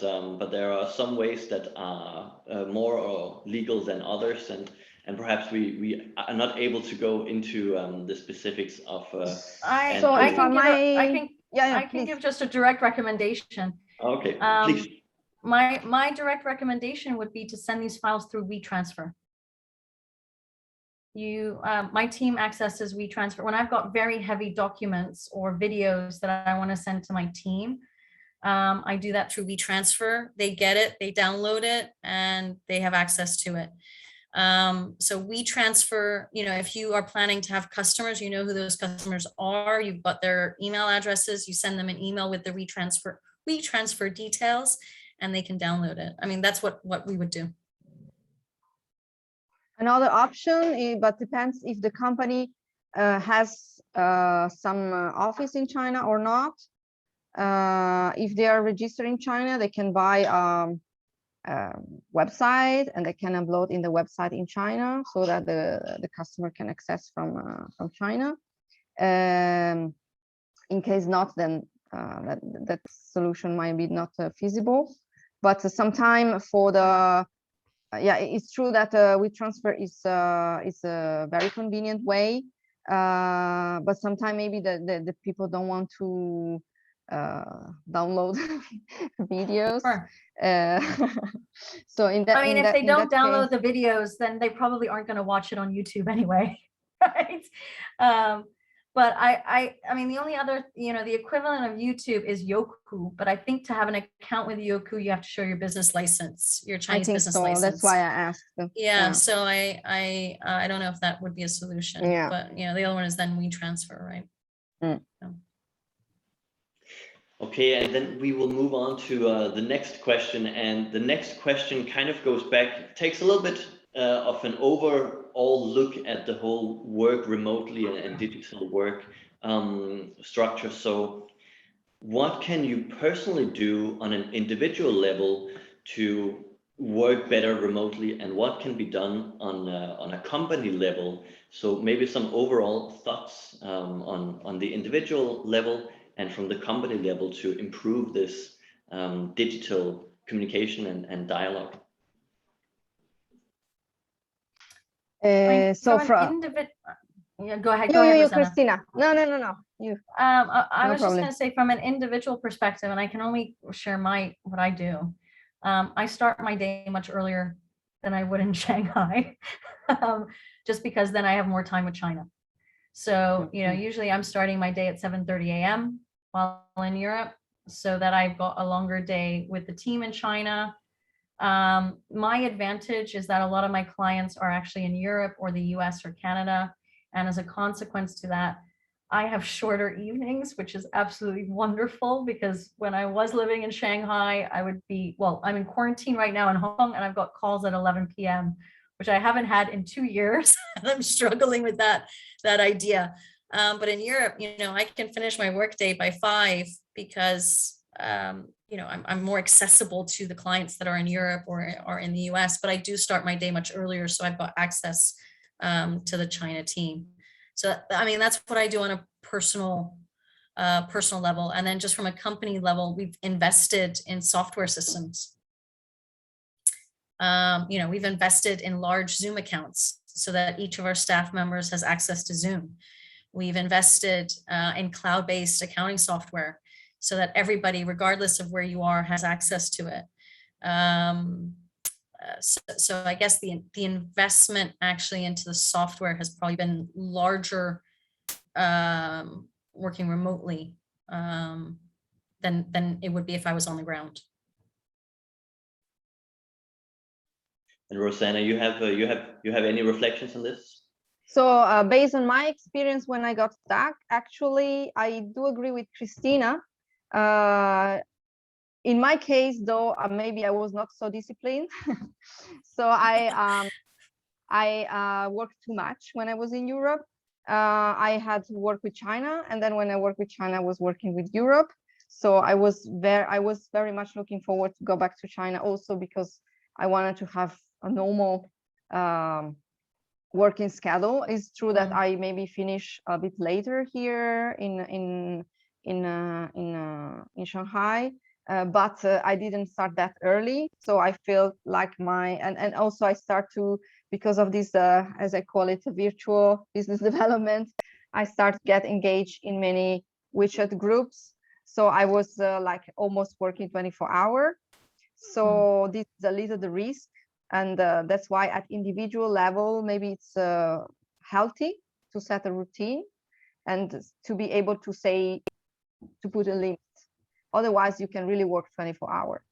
[SPEAKER 1] there are some ways that are more legal than others, and perhaps we are not able to go into the specifics of.
[SPEAKER 4] I can give just a direct recommendation.
[SPEAKER 1] Okay, please.
[SPEAKER 4] My direct recommendation would be to send these files through WeTransfer. My team accesses WeTransfer when I've got very heavy documents or videos that I want to send to my team. I do that through WeTransfer. They get it, they download it, and they have access to it. So WeTransfer, if you are planning to have customers, you know who those customers are, you've got their email addresses, you send them an email with the WeTransfer details, and they can download it. I mean, that's what we would do.
[SPEAKER 3] Another option, but depends if the company has some office in China or not. If they are registered in China, they can buy a website, and they can upload in the website in China so that the customer can access from China. In case not, then that solution might be not feasible. But sometime for the it's true that WeTransfer is a very convenient way, but sometimes maybe the people don't want to download videos.
[SPEAKER 4] Sure.
[SPEAKER 3] So in that,
[SPEAKER 4] if they don't download the videos, then they probably aren't going to watch it on YouTube anyway, right? But I mean, the only other, the equivalent of YouTube is Youku, but I think to have an account with Youku, you have to show your business license, your Chinese business license.
[SPEAKER 3] That's why I asked them.
[SPEAKER 4] Yeah, so I don't know if that would be a solution.
[SPEAKER 3] Yeah.
[SPEAKER 4] But the other one is then WeTransfer, right?
[SPEAKER 3] Mm.
[SPEAKER 4] So.
[SPEAKER 1] Okay, and then we will move on to the next question, and the next question kind of goes back, takes a little bit of an overall look at the whole work remotely and digital work structure. So what can you personally do on an individual level to work better remotely, and what can be done on a company level? So maybe some overall thoughts on the individual level and from the company level to improve this digital communication and dialogue.
[SPEAKER 3] So
[SPEAKER 4] go ahead,
[SPEAKER 3] Christina. No. You.
[SPEAKER 4] I was just going to say, from an individual perspective, and I can only share what I do. I start my day much earlier than I would in Shanghai, just because then I have more time with China. So, usually I'm starting my day at 7:30 a.m. while in Europe, so that I've got a longer day with the team in China. My advantage is that a lot of my clients are actually in Europe or the US or Canada. And as a consequence to that, I have shorter evenings, which is absolutely wonderful, because when I was living in Shanghai, I'm in quarantine right now in Hong Kong, and I've got calls at 11 p.m. which I haven't had in 2 years. I'm struggling with that idea. But in Europe, I can finish my workday by 5 because, I'm more accessible to the clients that are in Europe or in the US, but I do start my day much earlier. So I've got access to the China team. So, that's what I do on a personal level. And then just from a company level, we've invested in software systems. We've invested in large Zoom accounts so that each of our staff members has access to Zoom. We've invested in cloud-based accounting software so that everybody, regardless of where you are, has access to it. So I guess the investment actually into the software has probably been larger working remotely than it would be if I was on the ground.
[SPEAKER 1] And Rosanna, you have any reflections on this?
[SPEAKER 3] So based on my experience when I got stuck, actually, I do agree with Christina. In my case, though, maybe I was not so disciplined. So I worked too much when I was in Europe. I had to work with China, and then when I worked with China, I was working with Europe. So I was very much looking forward to go back to China, also because I wanted to have a normal working schedule. It's true that I maybe finish a bit later here in Shanghai, but I didn't start that early. So I feel like and also I start to, because of this, as I call it, virtual business development, I start get engaged in many WeChat groups. So I was like almost working 24 hours. So this is a little the risk. And that's why at individual level, maybe it's healthy to set a routine and to be able to put a limit. Otherwise, you can really work 24 hours.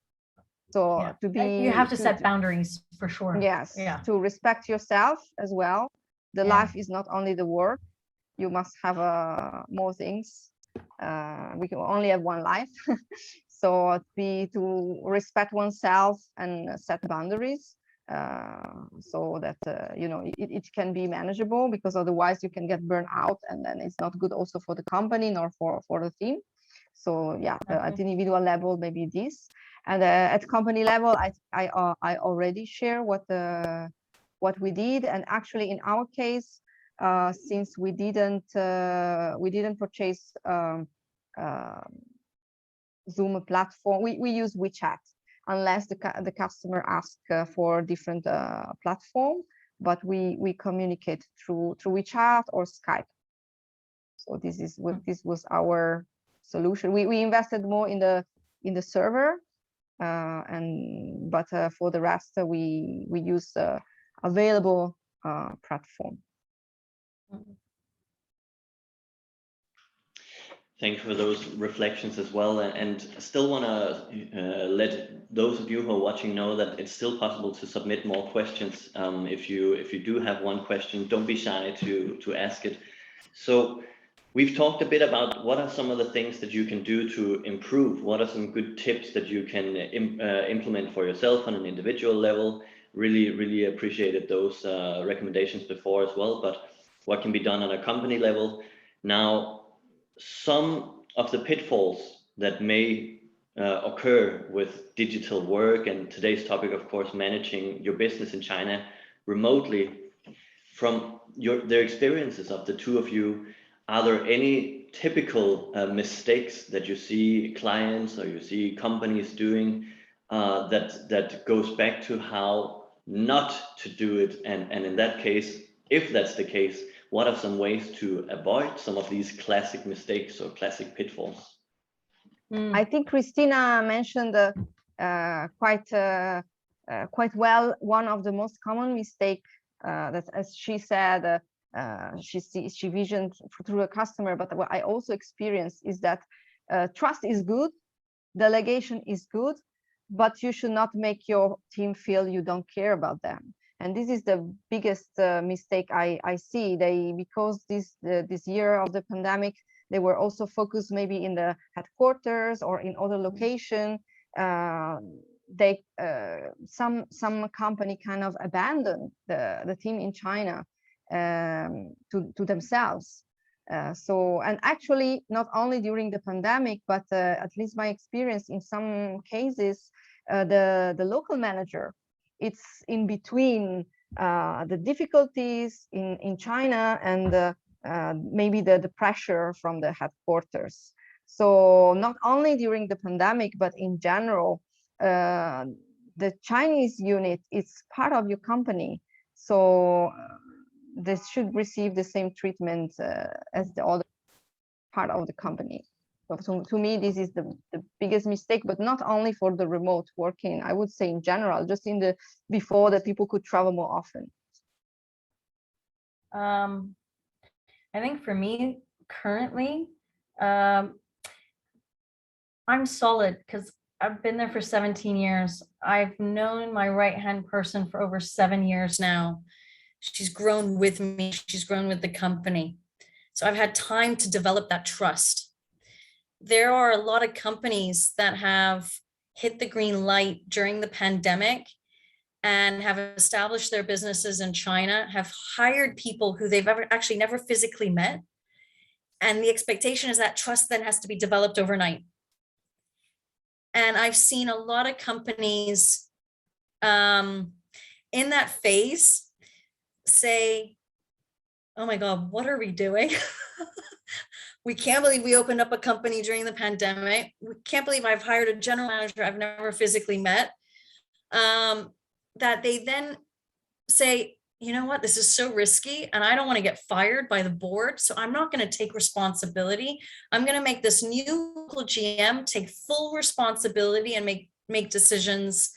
[SPEAKER 3] So
[SPEAKER 4] you have to set boundaries for sure.
[SPEAKER 3] Yes, to respect yourself as well. The life is not only the work. You must have more things. We can only have one life. So to respect oneself and set boundaries. So that it can be manageable, because otherwise you can get burned out, and then it's not good also for the company nor for the team. So at individual level, maybe this, and at company level, I already share what we did. And actually in our case, since we didn't purchase Zoom platform, we use WeChat, unless the customer asks for different platform, but we communicate through WeChat or Skype. So this was our solution. We invested more in the server, but for the rest we use available platform.
[SPEAKER 1] Thank you for those reflections as well, and still want to let those of you who are watching know that it's still possible to submit more questions. If you do have one question, don't be shy to ask it. So we've talked a bit about what are some of the things that you can do to improve. What are some good tips that you can implement for yourself on an individual level? Really appreciated those recommendations before as well. But what can be done on a company level now? Some of the pitfalls that may occur with digital work, and today's topic, of course, managing your business in China remotely. From their experiences of the two of you, are there any typical mistakes that you see clients or you see companies doing that goes back to how not to do it? And in that case, if that's the case, what are some ways to avoid some of these classic mistakes or classic pitfalls?
[SPEAKER 3] I think Christina mentioned quite well one of the most common mistakes that, as she said, she visioned through a customer. But what I also experienced is that trust is good, delegation is good, but you should not make your team feel you don't care about them. And this is the biggest mistake I see. Because this year of the pandemic, they were also focused maybe in the headquarters or in other location. they some company kind of abandoned the team in China to themselves. And actually not only during the pandemic, but at least my experience in some cases, the local manager, it's in between the difficulties in China and maybe the pressure from the headquarters. So not only during the pandemic, but in general, the Chinese unit is part of your company. So they should receive the same treatment as the other part of the company. So to me, this is the biggest mistake, but not only for the remote working, I would say in general, just in the before that people could travel more often.
[SPEAKER 4] I think for me currently, I'm solid because I've been there for 17 years. I've known my right-hand person for over 7 years now. She's grown with me. She's grown with the company. So I've had time to develop that trust. There are a lot of companies that have hit the green light during the pandemic and have established their businesses in China, have hired people who they've actually never physically met. And the expectation is that trust then has to be developed overnight. And I've seen a lot of companies in that phase say, oh my God, what are we doing? We can't believe we opened up a company during the pandemic. We can't believe I've hired a general manager I've never physically met. That they then say, you know what, this is so risky and I don't want to get fired by the board. So I'm not going to take responsibility. I'm going to make this new local GM take full responsibility and make decisions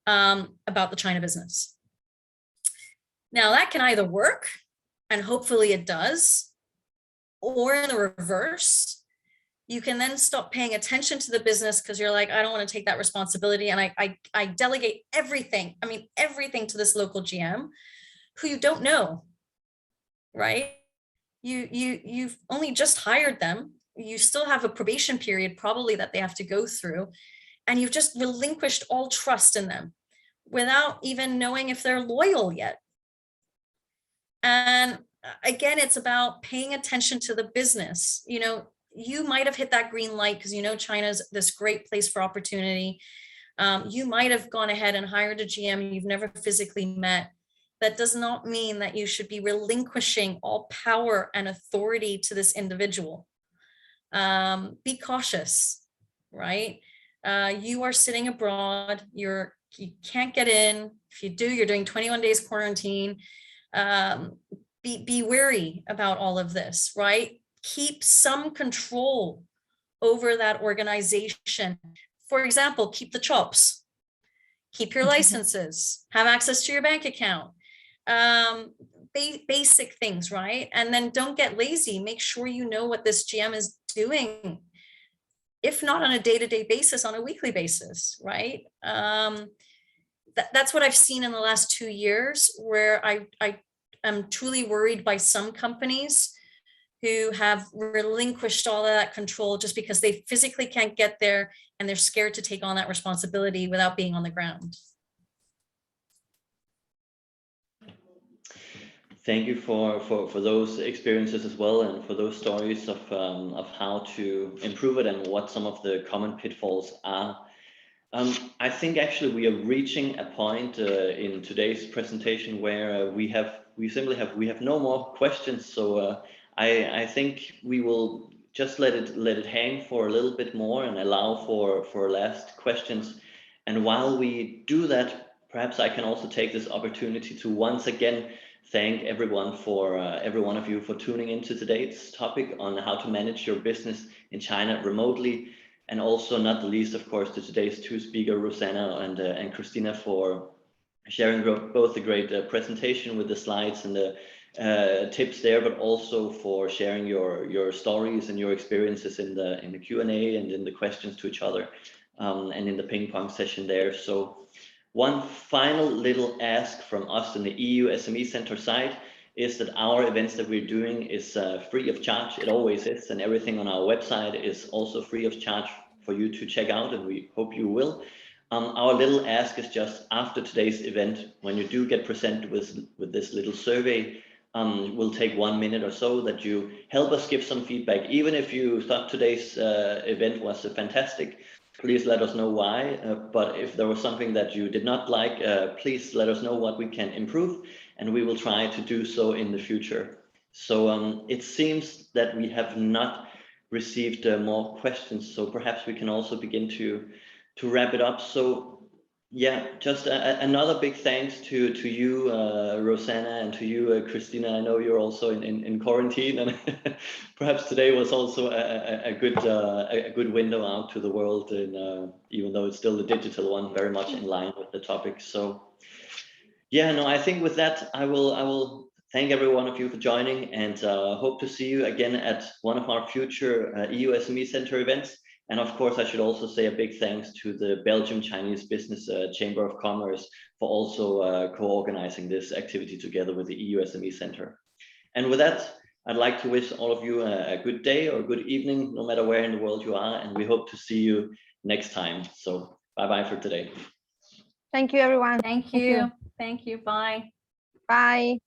[SPEAKER 4] about the China business. Now that can either work, and hopefully it does, or in the reverse, you can then stop paying attention to the business because you're like, I don't want to take that responsibility. And I delegate everything. I mean, everything to this local GM who you don't know, right? You've only just hired them. You still have a probation period probably that they have to go through. And you've just relinquished all trust in them without even knowing if they're loyal yet. And again, it's about paying attention to the business. You know, you might have hit that green light because you know China's this great place for opportunity. You might have gone ahead and hired a GM you've never physically met. That does not mean that you should be relinquishing all power and authority to this individual. Be cautious, right? You are sitting abroad. You can't get in. If you do, you're doing 21 days quarantine. Be wary about all of this, right? Keep some control over that organization. For example, keep the chops, keep your licenses, have access to your bank account, basic things, right? And then don't get lazy. Make sure you know what this GM is doing, if not on a day-to-day basis, on a weekly basis, right? That's what I've seen in the last 2 years, where I'm truly worried by some companies who have relinquished all of that control just because they physically can't get there and they're scared to take on that responsibility without being on the ground.
[SPEAKER 1] Thank you for those experiences as well, and for those stories of how to improve it and what some of the common pitfalls are. I think actually we are reaching a point in today's presentation where we have no more questions. So I think we will just let it hang for a little bit more and allow for last questions. And while we do that, perhaps I can also take this opportunity to once again thank every one of you for tuning into today's topic on how to manage your business in China remotely. And also, not the least, of course, to today's two speakers, Rosanna and Christina, for sharing both the great presentation with the slides and the tips there, but also for sharing your stories and your experiences in the Q&A and in the questions to each other, and in the ping pong session there. So one final little ask from us in the EU SME Centre side is that our events that we're doing is free of charge. It always is, and everything on our website is also free of charge for you to check out, and we hope you will. Our little ask is just after today's event, when you do get presented with this little survey, we'll take 1 minute or so that you help us give some feedback. Even if you thought today's event was fantastic, please let us know why. But if there was something that you did not like, please let us know what we can improve, and we will try to do so in the future. So it seems that we have not received more questions, so perhaps we can also begin to wrap it up. So yeah, just another big thanks to you, Rosanna, and to you, Christina. I know you're also in quarantine, and perhaps today was also a good window out to the world, and even though it's still a digital one, very much in line with the topic. So yeah, no, I think with that, I will thank every one of you for joining, and hope to see you again at one of our future EU SME Centre events. And of course, I should also say a big thanks to the Belgian-Chinese Business Chamber of Commerce for also co-organizing this activity together with the EU SME Centre. And with that, I'd like to wish all of you a good day or good evening, no matter where in the world you are. And we hope to see you next time. So bye-bye for today.
[SPEAKER 3] Thank you, everyone.
[SPEAKER 4] Thank you. Thank you. Bye.
[SPEAKER 3] Bye.